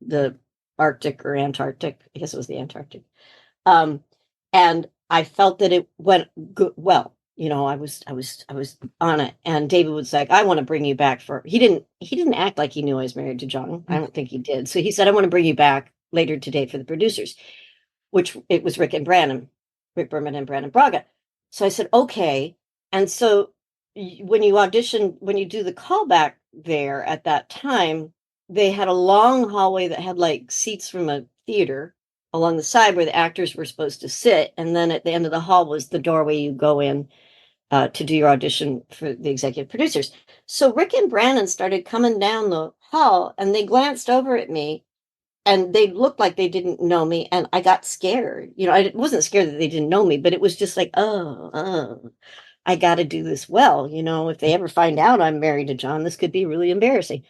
the Arctic or Antarctic. I guess it was the Antarctic. And I felt that it went good. Well, I was on it, and David was like, "I want to bring you back for." He didn't act like he knew I was married to John. I don't think he did. So he said, "I want to bring you back later today for the producers," which it was Rick Berman and Brandon Braga. So I said, "Okay." And so when you do the callback there at that time, they had a long hallway that had like seats from a theater along the side where the actors were supposed to sit, and then at the end of the hall was the doorway you go in to do your audition for the executive producers. So Rick and Brandon started coming down the hall, and they glanced over at me, and they looked like they didn't know me, and I got scared. I wasn't scared that they didn't know me, but it was just like, oh, I got to do this well. If they ever find out I'm married to John, this could be really embarrassing.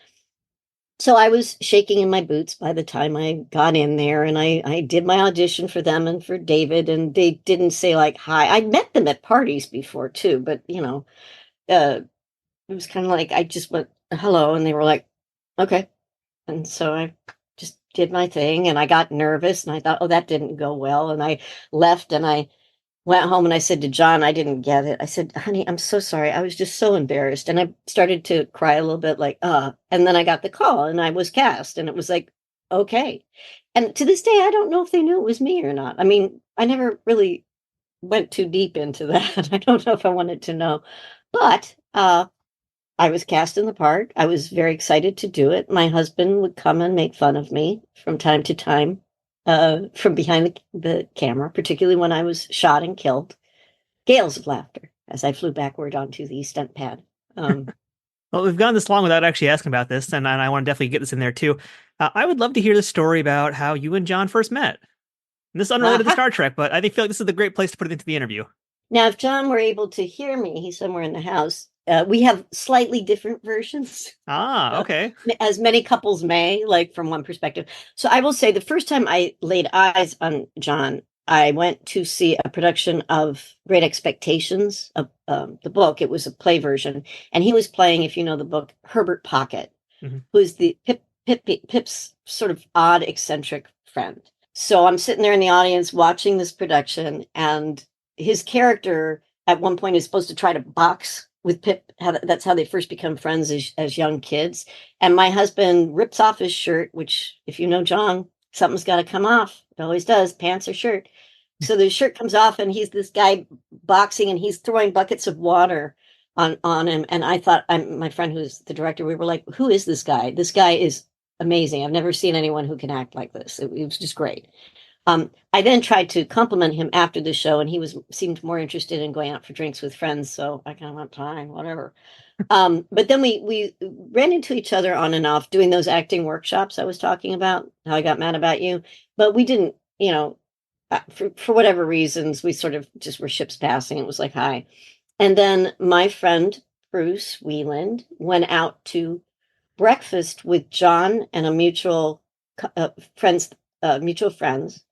So I was shaking in my boots by the time I got in there, and I did my audition for them and for David, and they didn't say like hi. I met them at parties before too, but it was kind of like I just went hello, and they were like, okay. And so I just did my thing, and I got nervous, and I thought, oh, that didn't go well. And I left, and I went home, and I said to John, I didn't get it. I said, honey, I'm so sorry. I was just so embarrassed. And I started to cry a little bit and then I got the call, and I was cast, and it was like, okay. And to this day, I don't know if they knew it was me or not. I mean, I never really went too deep into that. I don't know if I wanted to know, but I was cast in the part. I was very excited to do it. My husband would come and make fun of me from time to time. From behind the camera, particularly when I was shot and killed. Gales of laughter as I flew backward onto the stunt pad. Well, we've gone this long without actually asking about this, and I want to definitely get this in there too. I would love to hear the story about how you and John first met. And this is unrelated to Star Trek, but I feel like this is the great place to put it into the interview. Now, if John were able to hear me, he's somewhere in the house. We have slightly different versions, Okay. as many couples may, like from one perspective. So I will say the first time I laid eyes on John, I went to see a production of Great Expectations, of the book. It was a play version. And he was playing, if you know the book, Herbert Pocket, who's the Pip's sort of odd, eccentric friend. So I'm sitting there in the audience watching this production, and his character at one point is supposed to try to box with Pip. That's how they first become friends as young kids. And my husband rips off his shirt, which, if you know John, something's got to come off. It always does, pants or shirt. So the shirt comes off, and he's this guy boxing, and he's throwing buckets of water on him. And I thought, my friend who's the director, we were like, who is this guy? This guy is amazing. I've never seen anyone who can act like this. It was just great. I then tried to compliment him after the show, and he seemed more interested in going out for drinks with friends. So I kind of went, fine, whatever. But then we ran into each other on and off doing those acting workshops I was talking about, how I got mad about you. But we didn't, for whatever reasons, we sort of just were ships passing. It was like, hi. And then my friend, Bruce Wieland, went out to breakfast with John and a mutual friends.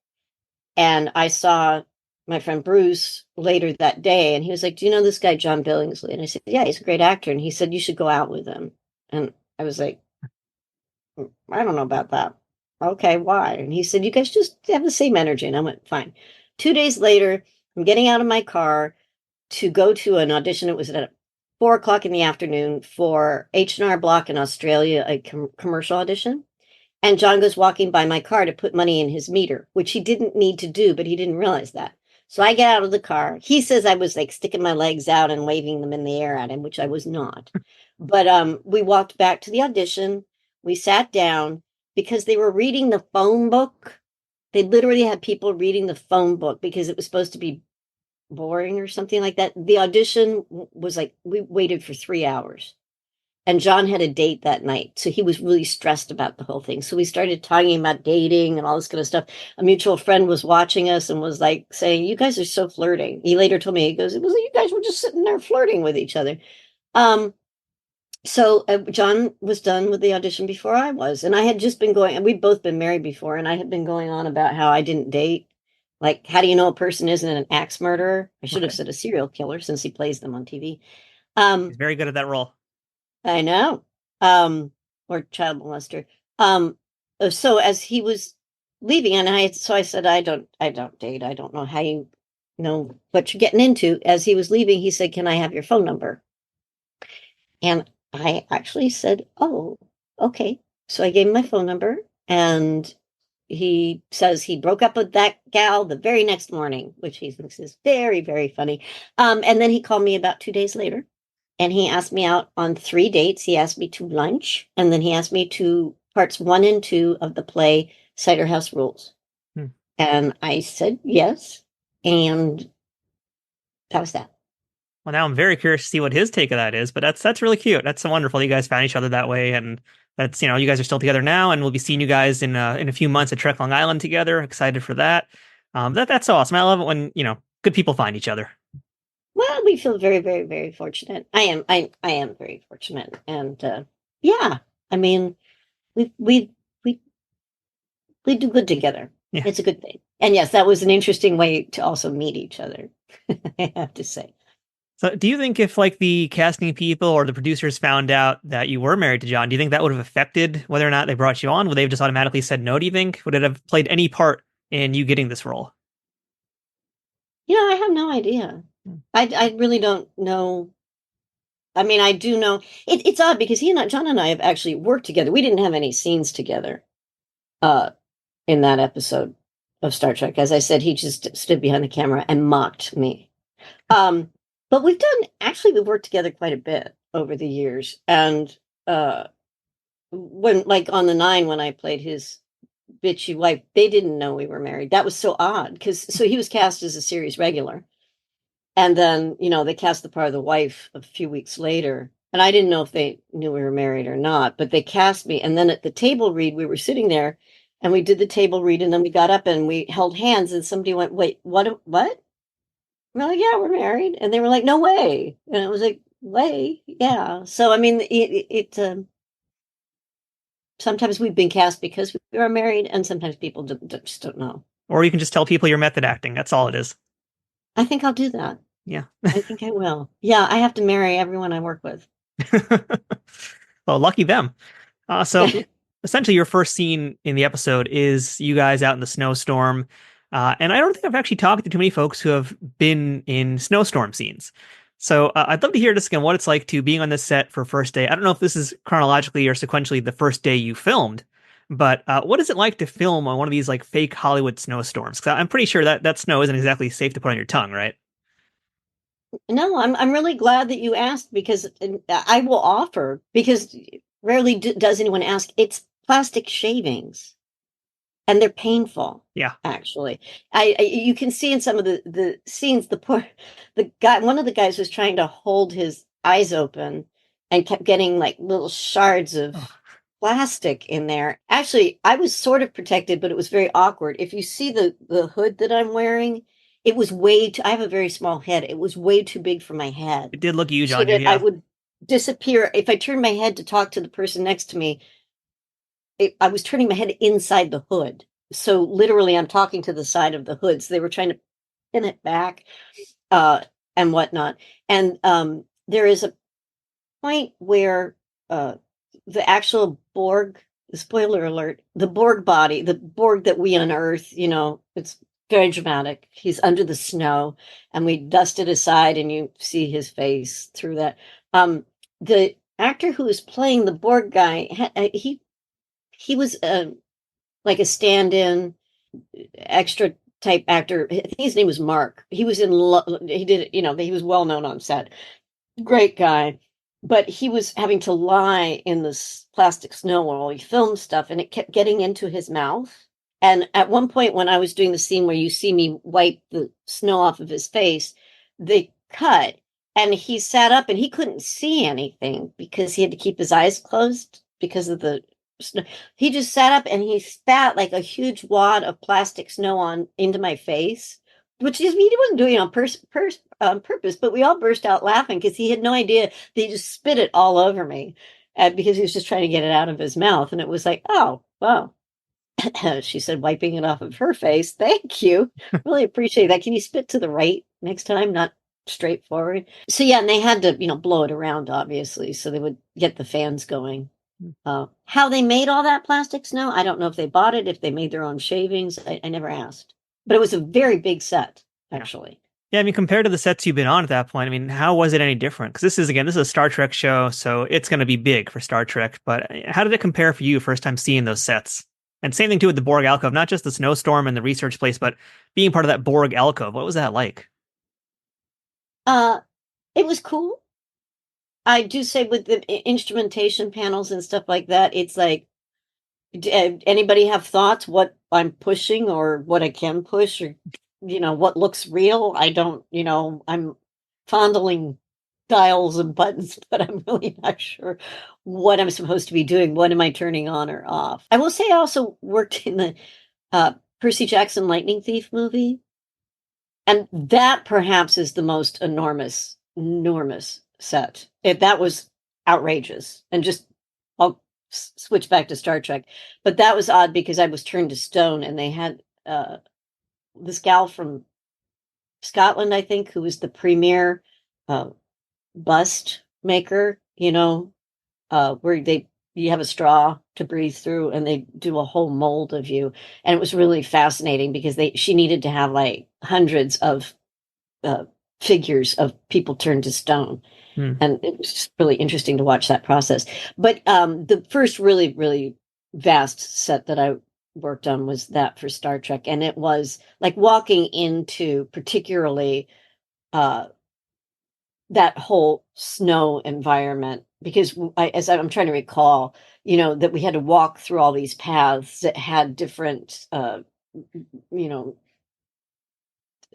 And I saw my friend Bruce later that day, and he was like, do you know this guy, John Billingsley? And I said, yeah, he's a great actor. And he said, you should go out with him. And I was like, I don't know about that. Okay, why? And he said, you guys just have the same energy. And I went, fine. 2 days later, I'm getting out of my car to go to an audition. It was at 4:00 in the afternoon for H&R Block in Australia, a commercial audition. And John goes walking by my car to put money in his meter, which he didn't need to do, but he didn't realize that. So I get out of the car. He says I was like sticking my legs out and waving them in the air at him, which I was not. But we walked back to the audition. We sat down because they were reading the phone book. They literally had people reading the phone book because it was supposed to be boring or something like that. The audition was like, we waited for 3 hours. And John had a date that night, so he was really stressed about the whole thing. So we started talking about dating and all this kind of stuff. A mutual friend was watching us and was like saying, you guys are so flirting. He later told me, he goes, it was like you guys were just sitting there flirting with each other. So John was done with the audition before I was. And I had just been going, and we'd both been married before, and I had been going on about how I didn't date. Like, how do you know a person isn't an axe murderer? I should have said a serial killer, since he plays them on TV. He's very good at that role. I know. Or child molester. So as he was leaving, and I said, I don't date. I don't know how you know what you're getting into. As he was leaving, he said, can I have your phone number? And I actually said, oh, okay. So I gave him my phone number, and he says he broke up with that gal the very next morning, which he thinks is very, very funny. And then he called me about 2 days later. And he asked me out on 3 dates. He asked me to lunch, and then he asked me to parts 1 and 2 of the play Cider House Rules. And I said yes, and that was that. Well, now I'm very curious to see what his take of that is, but that's really cute. That's so wonderful. You guys found each other that way, and that's, you guys are still together now, and we'll be seeing you guys in a few months at Trek Long Island together. Excited for that. That's awesome. I love it when good people find each other. Well, we feel very, very, very fortunate. I am very fortunate, and yeah, I mean, we do good together. Yeah. It's a good thing. And yes, that was an interesting way to also meet each other, I have to say. So do you think if like the casting people or the producers found out that you were married to John, do you think that would have affected whether or not they brought you on? Would they have just automatically said no, do you think? Would it have played any part in you getting this role? I have no idea. I really don't know. I mean, I do know it's odd because John and I have actually worked together. We didn't have any scenes together in that episode of Star Trek. As I said, he just stood behind the camera and mocked me. But we've worked together quite a bit over the years. And when, like on the 9, when I played his bitchy wife, they didn't know we were married. That was so odd so he was cast as a series regular. And then, they cast the part of the wife a few weeks later. and I didn't know if they knew we were married or not, but they cast me. And then at the table read, we were sitting there and we did the table read, and then we got up and we held hands, and somebody went, "Wait, what? What?" We're like, "Yeah, we're married." And they were like, "No way." And it was like, "Way, yeah." So, I mean, sometimes we've been cast because we are married, and sometimes people just don't know. Or you can just tell people you're method acting. That's all it is. I think I'll do that. Yeah. I think I will. Yeah, I have to marry everyone I work with. Well, lucky them. So essentially, your first scene in the episode is you guys out in the snowstorm. And I don't think I've actually talked to too many folks who have been in snowstorm scenes. So I'd love to hear just again what it's like to being on this set for first day. I don't know if this is chronologically or sequentially the first day you filmed, but what is it like to film on one of these like fake Hollywood snowstorms? Because I'm pretty sure that snow isn't exactly safe to put on your tongue, right? No, I'm really glad that you asked, because I will offer, because rarely does anyone ask. It's plastic shavings, and they're painful. Yeah. Actually, you can see in some of the scenes, the guy, one of the guys was trying to hold his eyes open and kept getting like little shards of plastic in there. Actually, I was sort of protected, but it was very awkward. If you see the hood that I'm wearing, it was way too, I have a very small head. It was way too big for my head. It did look huge So on you, that yeah. I would disappear. If I turned my head to talk to the person next to me, I was turning my head inside the hood. So literally, I'm talking to the side of the hood. So they were trying to pin it back and whatnot. And there is a point where the actual Borg, spoiler alert, the Borg body, the Borg that we unearth, it's very dramatic. He's under the snow, and we dust it aside, and you see his face through that. The actor who was playing the Borg guy, he was like a stand-in extra type actor. I think his name was Mark. He was he did, he was well known on set. Great guy. But he was having to lie in this plastic snow while he filmed stuff, and it kept getting into his mouth. And at one point, when I was doing the scene where you see me wipe the snow off of his face, they cut, and he sat up and he couldn't see anything because he had to keep his eyes closed because of the snow. He just sat up and he spat like a huge wad of plastic snow on into my face, which is, he wasn't doing it on purpose, but we all burst out laughing because he had no idea that he just spit it all over me, because he was just trying to get it out of his mouth. And it was like, oh, wow. She said, wiping it off of her face. Thank you. Really appreciate that. Can you spit to the right next time? Not straight forward. So yeah, and they had to, blow it around, obviously, so they would get the fans going. How they made all that plastic snow, I don't know if they bought it, if they made their own shavings. I never asked. But it was a very big set, actually. Yeah, I mean, compared to the sets you've been on at that point, I mean, how was it any different? Because this is a Star Trek show, so it's going to be big for Star Trek. But how did it compare for you first time seeing those sets? And same thing too with the Borg alcove, not just the snowstorm and the research place, but being part of that Borg alcove. What was that like? It was cool. I do say with the instrumentation panels and stuff like that, it's like, anybody have thoughts what I'm pushing or what I can push, or what looks real? I don't, I'm fondling dials and buttons, but I'm really not sure what I'm supposed to be doing. What am I turning on or off? I will say I also worked in the Percy Jackson Lightning Thief movie, and that perhaps is the most enormous set. That was outrageous. And just, I'll switch back to Star Trek, but that was odd because I was turned to stone, and they had this gal from Scotland, I think, who was the premier bust maker, where you have a straw to breathe through, and they do a whole mold of you. And it was really fascinating because she needed to have like hundreds of figures of people turned to stone. And it was just really interesting to watch that process. But the first really, really vast set that I worked on was that for Star Trek. And it was like walking into particularly that whole snow environment, because as I'm trying to recall, that we had to walk through all these paths that had different,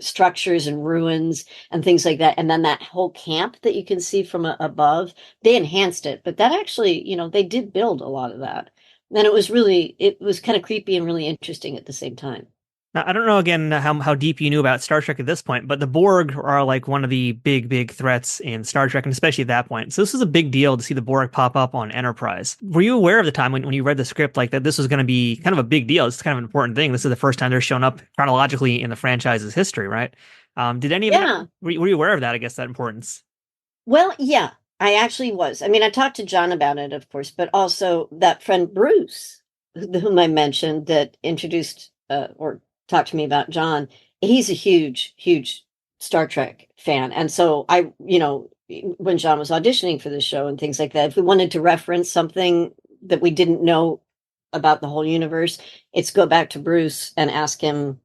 structures and ruins and things like that. And then that whole camp that you can see from above, they enhanced it. But that actually, they did build a lot of that. And it was kind of creepy and really interesting at the same time. Now, I don't know again how deep you knew about Star Trek at this point, but the Borg are like one of the big threats in Star Trek, and especially at that point. So this was a big deal to see the Borg pop up on Enterprise. Were you aware of the time when you read the script like that this was going to be kind of a big deal? It's kind of an important thing. This is the first time they're shown up chronologically in the franchise's history, right? Did any of Yeah. that, were you aware of that, I guess, that importance? Well, yeah, I actually was. I mean, I talked to John about it, of course, but also that friend Bruce, whom I mentioned that introduced or talked to me about John. He's a huge Star Trek fan. And so when John was auditioning for the show and things like that, if we wanted to reference something that we didn't know about the whole universe, it's go back to Bruce and ask him,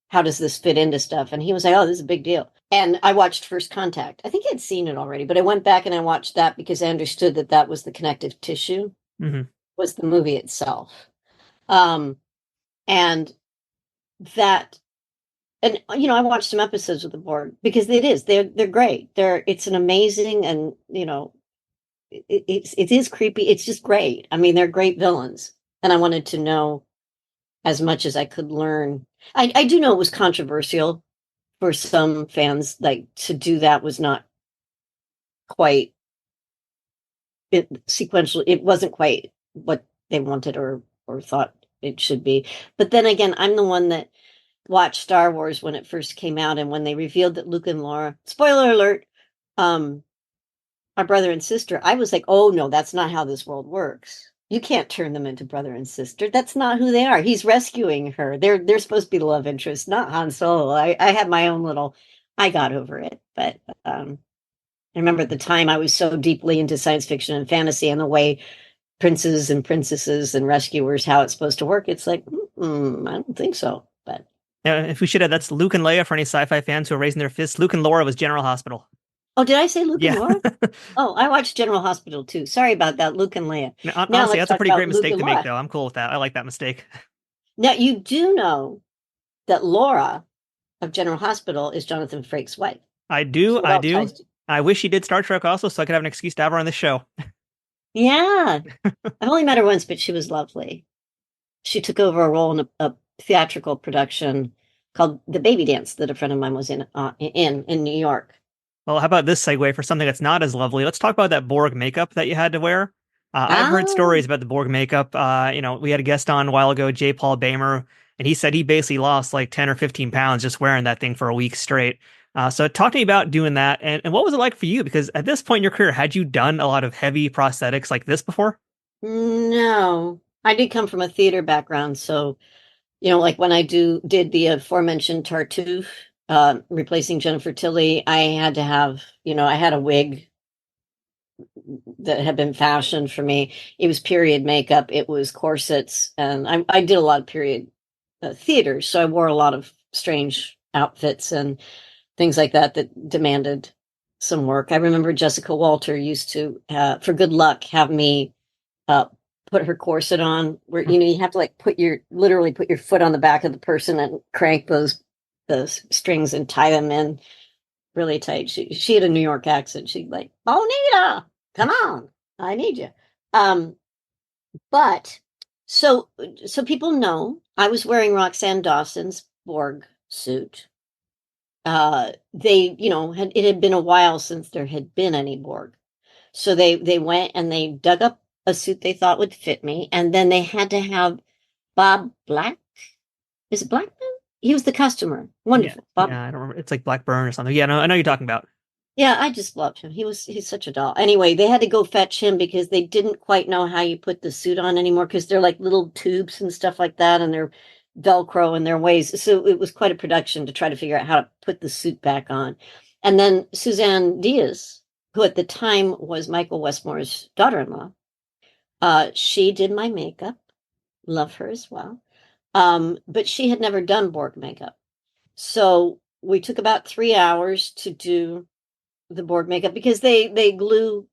how does this fit into stuff? And he was like, oh, this is a big deal. And I watched First Contact. I think I'd seen it already, but I went back and I watched that because I understood that was the connective tissue, was the movie itself. And that, and I watched some episodes of the Borg because they're great. It's an amazing, and it is creepy. It's just great. I mean, they're great villains, and I wanted to know as much as I could learn. I do know it was controversial for some fans, like to do that was not quite sequential. It wasn't quite what they wanted or thought it should be. But then again, I'm the one that watched Star Wars when it first came out, and when they revealed that Luke and Laura, spoiler alert, are brother and sister, I was like, oh no, that's not how this world works. You can't turn them into brother and sister. That's not who they are. He's rescuing her. They're supposed to be the love interest, not Han Solo. I had my own little, I got over it. But I remember at the time I was so deeply into science fiction and fantasy and the way princes and princesses and rescuers, how it's supposed to work. It's like, I don't think so. But yeah, if we should have, that's Luke and Leia for any sci-fi fans who are raising their fists. Luke and Laura was General Hospital. oh, did I say Luke and Yeah. Laura? Oh, I watched General Hospital too. Sorry about that, Luke and Leia. Now, Now honestly, let's that's a talk pretty about great Luke mistake and to make, Laura. though. I'm cool with that. I like that mistake. Now you do know that Laura of General Hospital is Jonathan Frakes' wife. I do. So it I all do. ties to- I wish he did Star Trek also, so I could have an excuse to have her on this show. Yeah, I've only met her once, but she was lovely. She took over a role in a theatrical production called The Baby Dance that a friend of mine was in New York. Well, how about this segue for something that's not as lovely? Let's talk about that Borg makeup that you had to wear. I've heard stories about the Borg makeup. We had a guest on a while ago, J. Paul Bamer, and he said he basically lost like 10 or 15 pounds just wearing that thing for a week straight. So talk to me about doing that. And what was it like for you? Because at this point in your career, had you done a lot of heavy prosthetics like this before? No, I did come from a theater background, so like when I did the aforementioned Tartuffe, replacing Jennifer Tilly, I had to have, I had a wig that had been fashioned for me. It was period makeup, it was corsets, and I did a lot of period theaters, so I wore a lot of strange outfits and things like that demanded some work. I remember Jessica Walter used to, for good luck, have me put her corset on, where you have to like literally put your foot on the back of the person and crank the strings and tie them in really tight. She had a New York accent. She'd like, Bonita, come on, I need you. But so people know I was wearing Roxanne Dawson's Borg suit. It had been a while since there had been any Borg. So they went and they dug up a suit they thought would fit me, and then they had to have Bob Black. Is it Blackman? He was the customer. Wonderful. Yeah, Bob. I don't remember. It's like Blackburn or something. Yeah, no, I know you're talking about. Yeah, I just loved him. He's such a doll. Anyway, they had to go fetch him because they didn't quite know how you put the suit on anymore, because they're like little tubes and stuff like that, and they're Velcro in their ways. So it was quite a production to try to figure out how to put the suit back on. And then Suzanne Diaz, who at the time was Michael Westmore's daughter-in-law, she did my makeup. Love her as well. But she had never done Borg makeup. So we took about 3 hours to do the Borg makeup, because they glue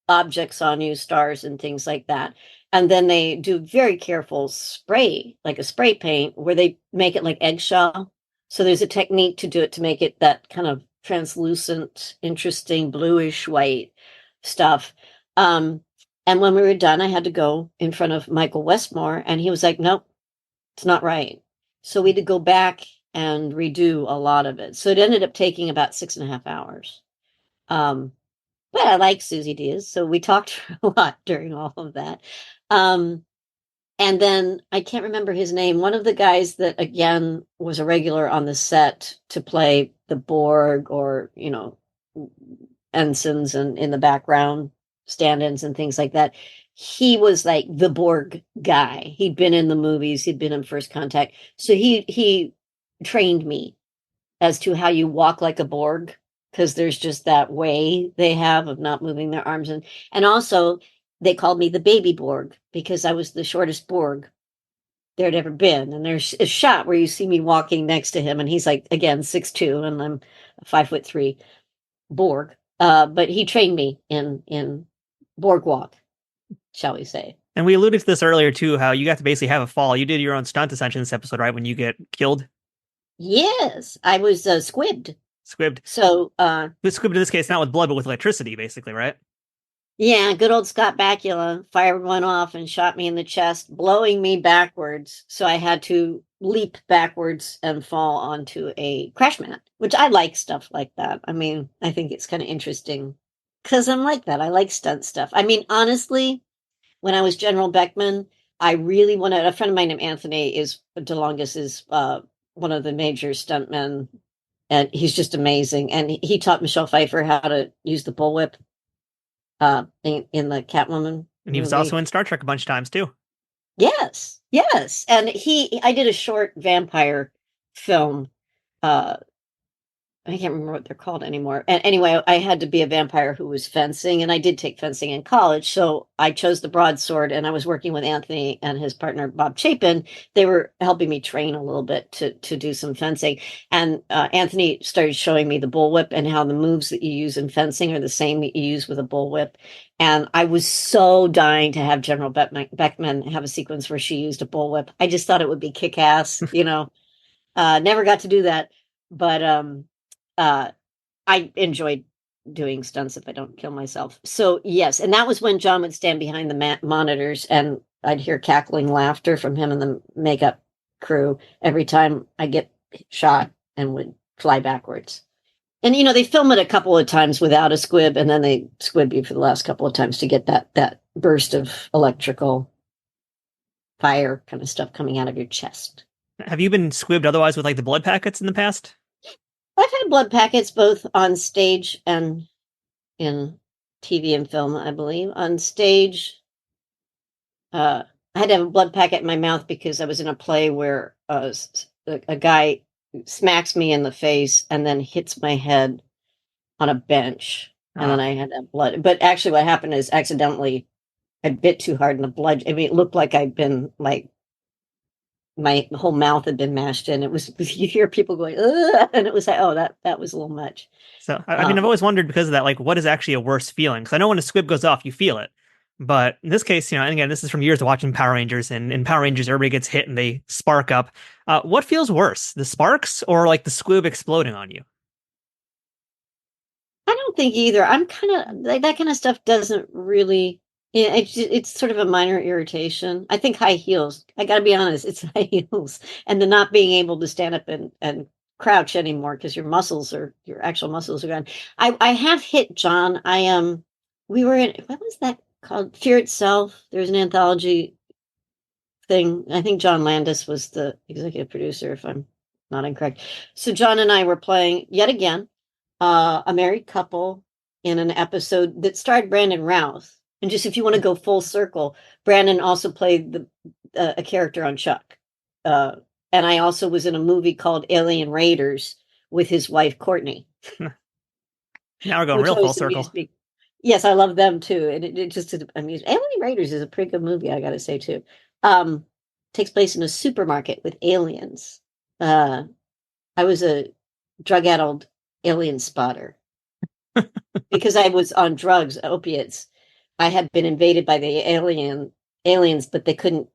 objects on you, stars and things like that. And then they do very careful spray, like a spray paint, where they make it like eggshell. So there's a technique to do it to make it that kind of translucent, interesting, bluish white stuff. And when we were done, I had to go in front of Michael Westmore, and he was like, nope, it's not right. So we had to go back and redo a lot of it. So it ended up taking about 6.5 hours. But I like Susie Diaz, so we talked a lot during all of that. And then I can't remember his name. One of the guys that, again, was a regular on the set to play the Borg or, ensigns and in the background, stand-ins and things like that. He was like the Borg guy. He'd been in the movies. He'd been in First Contact. So he trained me as to how you walk like a Borg, because there's just that way they have of not moving their arms. And also they called me the baby Borg because I was the shortest Borg there had ever been. And there's a shot where you see me walking next to him, and he's like, again, 6'2", and I'm a 5'3" Borg. But he trained me in Borg walk, shall we say. And we alluded to this earlier too, how you got to basically have a fall. You did your own stunt essentially in this episode, right? When you get killed. Yes, I was squibbed. Squibbed. So squibbed in this case, not with blood, but with electricity, basically, right? Yeah, good old Scott Bakula fired one off and shot me in the chest, blowing me backwards. So I had to leap backwards and fall onto a crash mat, which I like stuff like that. I mean, I think it's kind of interesting because I'm like that. I like stunt stuff. I mean, honestly, when I was General Beckman, I really wanted, a friend of mine named Anthony DeLongis is one of the major stuntmen, and he's just amazing. And he taught Michelle Pfeiffer how to use the bullwhip. In the Catwoman and he was movie. Also in Star Trek a bunch of times too. Yes, and I did a short vampire film. I can't remember what they're called anymore. And anyway, I had to be a vampire who was fencing, and I did take fencing in college. So I chose the broadsword, and I was working with Anthony and his partner, Bob Chapin. They were helping me train a little bit to do some fencing. And Anthony started showing me the bullwhip and how the moves that you use in fencing are the same that you use with a bullwhip. And I was so dying to have General Beckman have a sequence where she used a bullwhip. I just thought it would be kick-ass, never got to do that. But I enjoyed doing stunts if I don't kill myself. So yes, and that was when John would stand behind the monitors, and I'd hear cackling laughter from him and the makeup crew every time I get shot and would fly backwards. And they film it a couple of times without a squib, and then they squib you for the last couple of times to get that burst of electrical fire kind of stuff coming out of your chest. Have you been squibbed otherwise with like the blood packets in the past? I've had blood packets both on stage and in TV and film, I believe. On stage, I had to have a blood packet in my mouth because I was in a play where a guy smacks me in the face and then hits my head on a bench. And then I had that blood. But actually what happened is accidentally I bit too hard in the blood. I mean, it looked like I'd been like, my whole mouth had been mashed in. It was, you hear people going, ugh, and it was like, oh, that was a little much. So, I mean, I've always wondered because of that, like, what is actually a worse feeling? Because I know when a squib goes off, you feel it. But in this case, and again, this is from years of watching Power Rangers, and in Power Rangers, everybody gets hit and they spark up. What feels worse, the sparks or like the squib exploding on you? I don't think either. I'm kind of, that kind of stuff doesn't really, it's sort of a minor irritation. I think high heels, I got to be honest, it's high heels. And the not being able to stand up and crouch anymore because your actual muscles are gone. I have hit John. We were in, what was that called? Fear Itself. There's an anthology thing. I think John Landis was the executive producer, if I'm not incorrect. So John and I were playing yet again a married couple in an episode that starred Brandon Routh. And just if you want to go full circle, Brandon also played a character on Chuck. And I also was in a movie called Alien Raiders with his wife, Courtney. Now we're going real full circle. Yes, I love them too. And it just amused. Alien Raiders is a pretty good movie, I got to say too. Takes place in a supermarket with aliens. I was a drug-addled alien spotter because I was on drugs, opiates. I had been invaded by the aliens, but they couldn't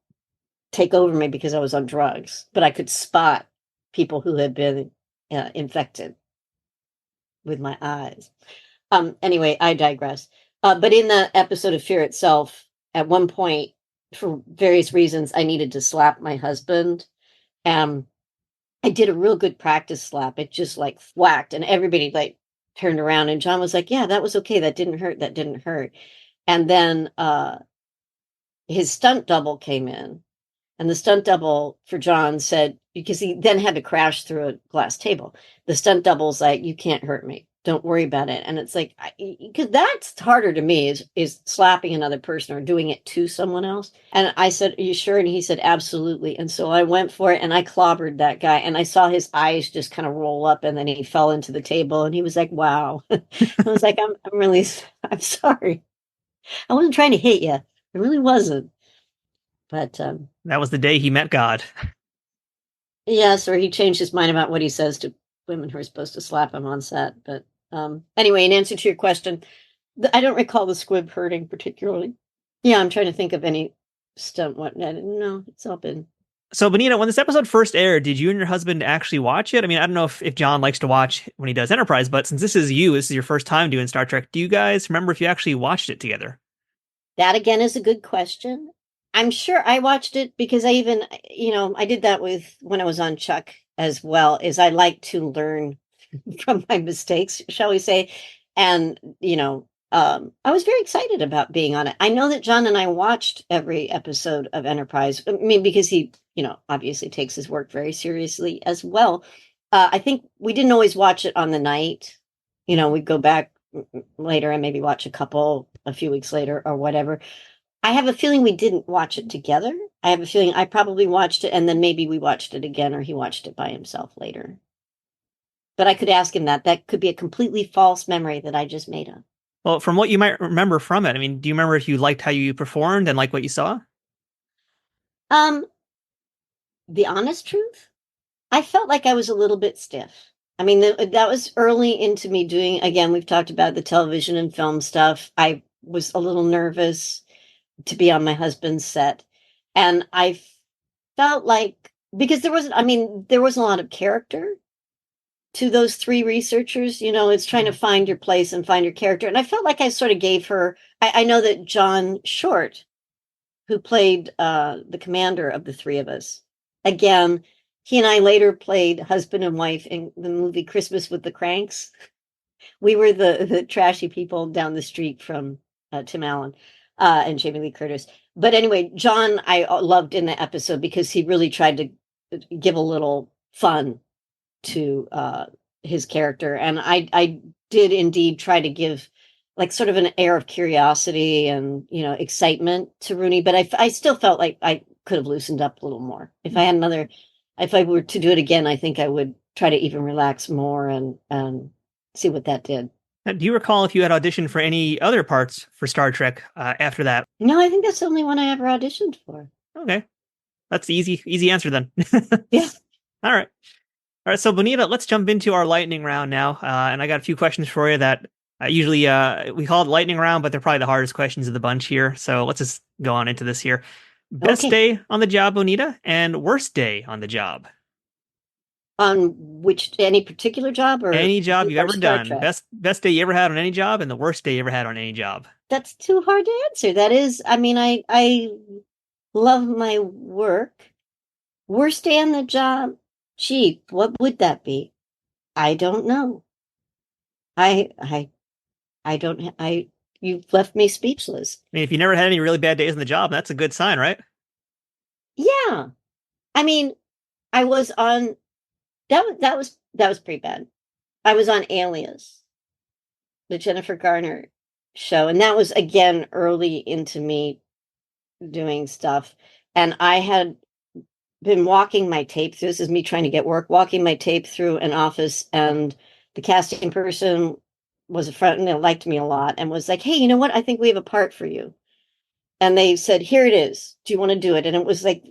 take over me because I was on drugs. But I could spot people who had been infected with my eyes. Anyway, I digress. But in the episode of Fear itself, at one point, for various reasons, I needed to slap my husband. I did a real good practice slap. It just like whacked, and everybody like turned around, and John was like, "Yeah, that was okay. That didn't hurt. That didn't hurt." And then his stunt double came in, and the stunt double for John said, because he then had to crash through a glass table. The stunt double's like, "You can't hurt me. Don't worry about it." And it's like, because that's harder to me is slapping another person or doing it to someone else. And I said, "Are you sure?" And he said, "Absolutely." And so I went for it, and I clobbered that guy, and I saw his eyes just kind of roll up, and then he fell into the table, and he was like, "Wow." I was like, I'm really, I'm sorry. I wasn't trying to hit you. I really wasn't. But that was the day he met God. Yes, or he changed his mind about what he says to women who are supposed to slap him on set. But anyway, in answer to your question, I don't recall the squib hurting particularly. Yeah, I'm trying to think of any stunt. No, it's all been. So, Bonita, when this episode first aired, did you and your husband actually watch it? I mean, I don't know if John likes to watch when he does Enterprise, but since this is your first time doing Star Trek, do you guys remember if you actually watched it together? That again is a good question. I'm sure I watched it because I even, I did that with when I was on Chuck as well, is I like to learn from my mistakes, shall we say. And, I was very excited about being on it. I know that John and I watched every episode of Enterprise. I mean, because he, obviously takes his work very seriously as well. I think we didn't always watch it on the night. We'd go back later and maybe watch a few weeks later or whatever. I have a feeling we didn't watch it together. I have a feeling I probably watched it and then maybe we watched it again or he watched it by himself later. But I could ask him that. That could be a completely false memory that I just made up. Well, from what you might remember from it, I mean, do you remember if you liked how you performed and like what you saw? The honest truth, I felt like I was a little bit stiff. I mean, that was early into me doing, again, we've talked about the television and film stuff. I was a little nervous to be on my husband's set. And I felt like, because there wasn't a lot of character to those three researchers. It's trying to find your place and find your character. And I felt like I sort of gave her, I know that John Short, who played the commander of the three of us, again, he and I later played husband and wife in the movie Christmas with the Cranks. We were the trashy people down the street from Tim Allen and Jamie Lee Curtis. But anyway, John, I loved in the episode because he really tried to give a little fun to his character. And I did indeed try to give like sort of an air of curiosity and, excitement to Rooney. But I still felt like I could have loosened up a little more. If I were to do it again, I think I would try to even relax more and see what that did. Do you recall if you had auditioned for any other parts for Star Trek after that? No, I think that's the only one I ever auditioned for. Okay. That's the easy answer then. Yeah. All right. All right. So, Bonita, let's jump into our lightning round now. And I got a few questions for you that usually we call it lightning round, but they're probably the hardest questions of the bunch here. So let's just go on into this here. Best day on the job, Bonita, and worst day on the job. On any particular job or any job you've ever done? Trek? Best day you ever had on any job, and the worst day you ever had on any job. That's too hard to answer. That is, I mean, I love my work. Worst day on the job? Gee, what would that be? I don't know. You've left me speechless. I mean, if you never had any really bad days on the job, that's a good sign, right? Yeah. I mean, I was on, that was pretty bad. I was on Alias, the Jennifer Garner show. And that was, again, early into me doing stuff. And I had been walking my tape through, this is me trying to get work, walking my tape through an office, and the casting person was a friend and they liked me a lot and was like, "Hey, you know what? I think we have a part for you." And they said, "Here it is. Do you want to do it?" And it was like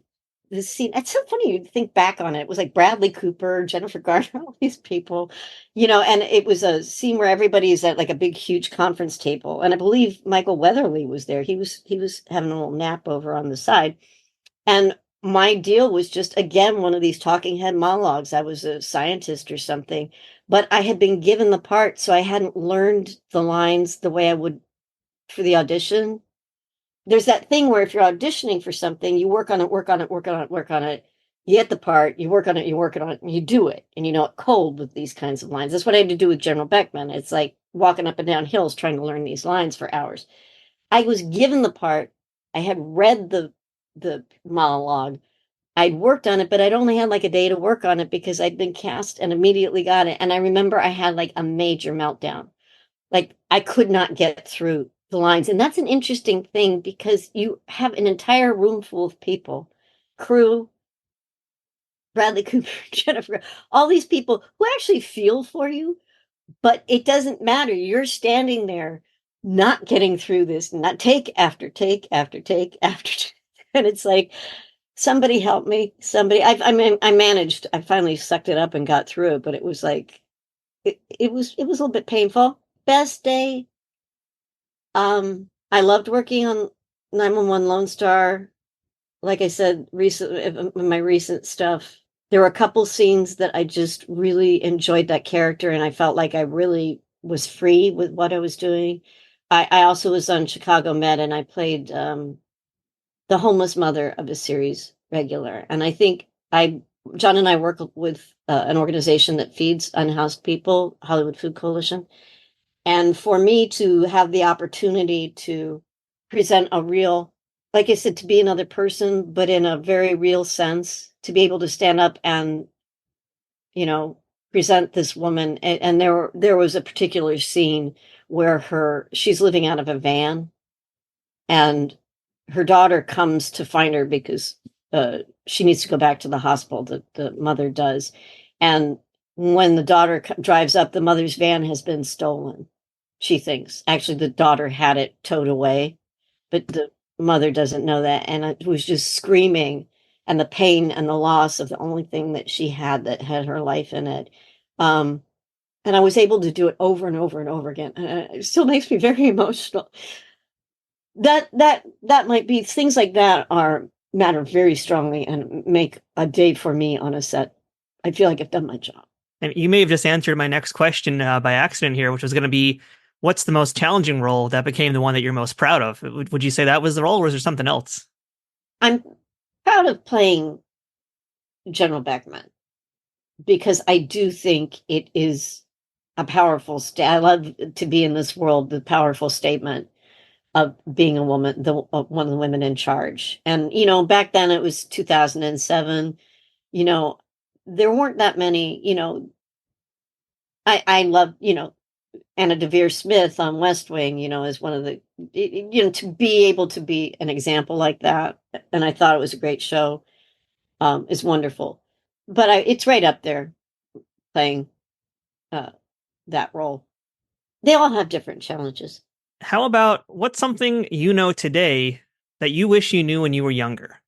this scene. It's so funny you think back on it. It was like Bradley Cooper, Jennifer Garner, all these people, and it was a scene where everybody's at like a big, huge conference table. And I believe Michael Weatherly was there. He was having a little nap over on the side. And my deal was just, again, one of these talking head monologues. I was a scientist or something, but I had been given the part, so I hadn't learned the lines the way I would for the audition. There's that thing where if you're auditioning for something, you work on it, work on it, work on it, work on it. You get the part, you work on it, you work on it, and you do it. And you know it cold with these kinds of lines. That's what I had to do with General Beckman. It's like walking up and down hills trying to learn these lines for hours. I was given the part. I had read the monologue. I'd worked on it, but I'd only had like a day to work on it because I'd been cast and immediately got it. And I remember I had like a major meltdown. Like I could not get through the lines. And that's an interesting thing because you have an entire room full of people, crew, Bradley Cooper, Jennifer, all these people who actually feel for you, but it doesn't matter. You're standing there not getting through this, not take after take after take after take. And it's like, somebody help me. Somebody, I managed, I finally sucked it up and got through it, but it was like, it was a little bit painful. Best day. I loved working on 911 Lone Star. Like I said, my recent stuff, there were a couple scenes that I just really enjoyed that character, and I felt like I really was free with what I was doing. I also was on Chicago Med, and I played the homeless mother of a series regular. And I think John and I work with an organization that feeds unhoused people, Hollywood Food Coalition. And for me to have the opportunity to present a real, like I said, to be another person, but in a very real sense, to be able to stand up and, you know, present this woman. And there was a particular scene where she's living out of a van and her daughter comes to find her because she needs to go back to the hospital. The mother does. And when the daughter drives up, the mother's van has been stolen. She thinks actually the daughter had it towed away, but the mother doesn't know that. And it was just screaming and the pain and the loss of the only thing that she had that had her life in it. And I was able to do it over and over and over again. And it still makes me very emotional. That might be, things like that matter very strongly and make a day for me on a set. I feel like I've done my job. And you may have just answered my next question by accident here, which was going to be, what's the most challenging role that became the one that you're most proud of? Would you say that was the role, or was there something else? I'm proud of playing General Beckman because I do think it is a powerful I love to be in this world, the powerful statement of being a woman, one of the women in charge. And, you know, back then it was 2007, you know, there weren't that many, you know, I love, you know, Anna Devere Smith on West Wing, you know, is one of the, you know, to be able to be an example like that. And I thought it was a great show, is wonderful. But it's right up there playing uh, that role. They all have different challenges. How about what's something you know today that you wish you knew when you were younger?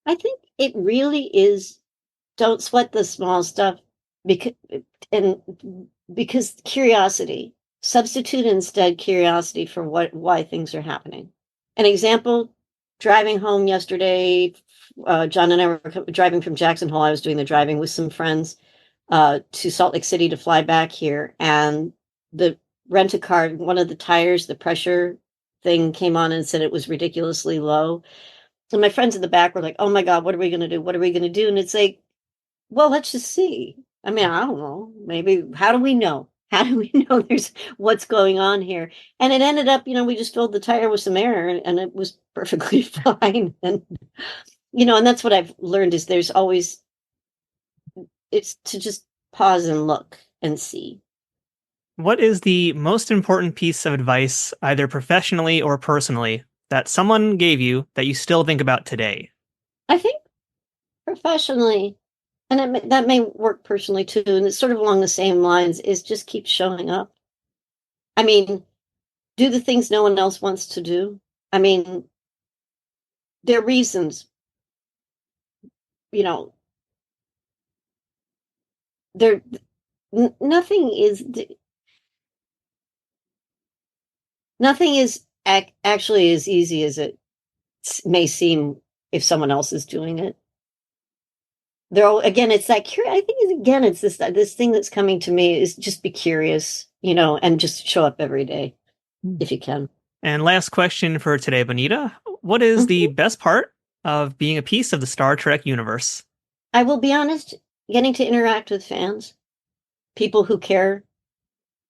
I think it really is, don't sweat the small stuff because and because curiosity, substitute instead curiosity for why things are happening. An example, driving home yesterday, John and I were driving from Jackson Hole. I was doing the driving with some friends to Salt Lake City to fly back here, and the rent-a-car, one of the tires, the pressure thing came on and said it was ridiculously low. And my friends in the back were like, "Oh my God, what are we going to do? What are we going to do?" And it's like, well, let's just see. I mean, I don't know. Maybe, how do we know? How do we know there's what's going on here? And it ended up, you know, we just filled the tire with some air and it was perfectly fine. And, you know, and that's what I've learned is there's always, it's to just pause and look and see. What is the most important piece of advice, either professionally or personally, that someone gave you that you still think about today? I think professionally, and that may work personally too, and it's sort of along the same lines, is just keep showing up. I mean, do the things no one else wants to do. I mean, there are reasons, you know, there nothing is actually as easy as it may seem if someone else is doing it. again, it's that I think it's this thing that's coming to me is just be curious, and just show up every day if you can. And last question for today, Bonita. What is the best part of being a piece of the Star Trek universe? I will be honest, getting to interact with fans, people who care.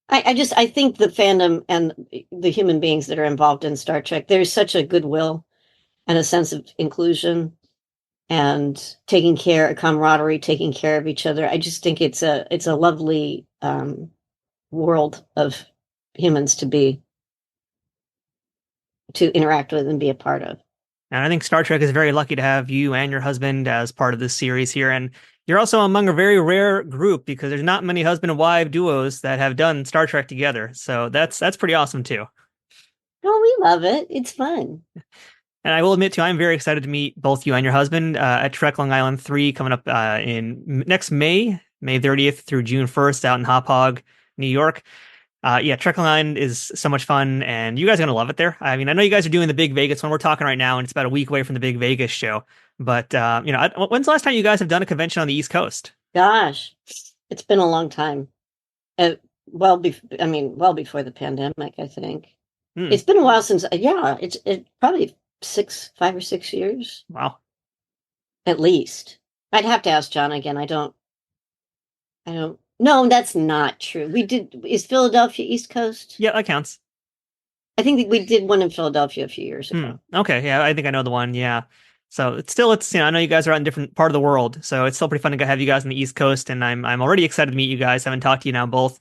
I think the fandom and the human beings that are involved in Star Trek, there's such a goodwill and a sense of inclusion and taking care, a camaraderie, taking care of each other. I just think it's a lovely world of humans to interact with and be a part of. And I think Star Trek is very lucky to have you and your husband as part of this series here. And you're also among a very rare group because there's not many husband and wife duos that have done Star Trek together. So that's pretty awesome too. Oh, we love it. It's fun. And I will admit too, I'm very excited to meet both you and your husband at Trek Long Island 3 coming up in next May 30th through June 1st out in Hop Hog, New York. Trek Long Island is so much fun, and you guys are going to love it there. I mean, I know you guys are doing the Big Vegas one. We're talking right now, and it's about a week away from the Big Vegas show. But, when's the last time you guys have done a convention on the East Coast? Gosh, it's been a long time. Well before the pandemic, I think. It's been a while since, it's probably 5 or 6 years. Wow. At least. I'd have to ask John again. I don't. No, that's not true. Is Philadelphia East Coast? Yeah, that counts. I think we did one in Philadelphia a few years ago. Okay, yeah, I think I know the one, yeah. So it's I know you guys are out in different part of the world, so it's still pretty fun to have you guys on the East Coast, and I'm already excited to meet you guys. I haven't talked to you now both.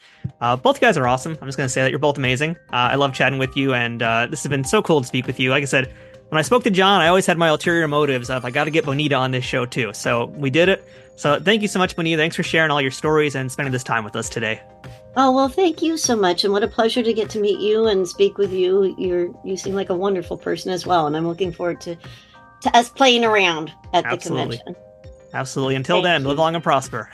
Both guys are awesome. I'm just going to say that you're both amazing. I love chatting with you, and this has been so cool to speak with you. Like I said, when I spoke to John, I always had my ulterior motives of I got to get Bonita on this show too. So we did it. So thank you so much, Bonita. Thanks for sharing all your stories and spending this time with us today. Oh, well, thank you so much. And what a pleasure to get to meet you and speak with you. You seem like a wonderful person as well. And I'm looking forward to us playing around at the convention. Absolutely. Until then, live long and prosper.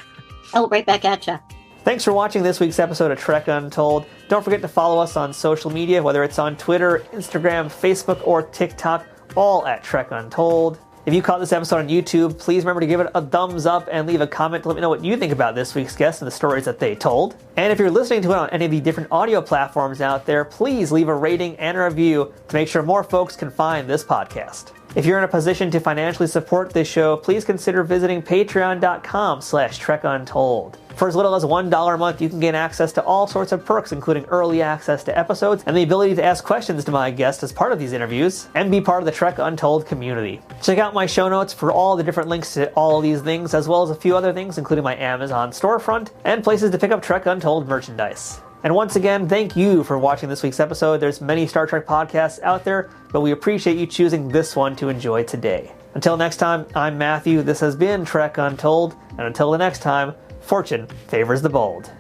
Oh, right back at ya. Thanks for watching this week's episode of Trek Untold. Don't forget to follow us on social media, whether it's on Twitter, Instagram, Facebook, or TikTok, all at Trek Untold. If you caught this episode on YouTube, please remember to give it a thumbs up and leave a comment to let me know what you think about this week's guest and the stories that they told. And if you're listening to it on any of the different audio platforms out there, please leave a rating and a review to make sure more folks can find this podcast. If you're in a position to financially support this show, please consider visiting patreon.com/trekuntold. For as little as $1 a month, you can gain access to all sorts of perks, including early access to episodes and the ability to ask questions to my guests as part of these interviews, and be part of the Trek Untold community. Check out my show notes for all the different links to all of these things, as well as a few other things, including my Amazon storefront and places to pick up Trek Untold merchandise. And once again, thank you for watching this week's episode. There's many Star Trek podcasts out there, but we appreciate you choosing this one to enjoy today. Until next time, I'm Matthew. This has been Trek Untold, and until the next time, fortune favors the bold.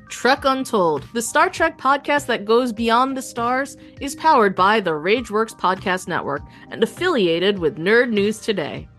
Trek Untold, the Star Trek podcast that goes beyond the stars, is powered by the Rageworks Podcast Network and affiliated with Nerd News Today.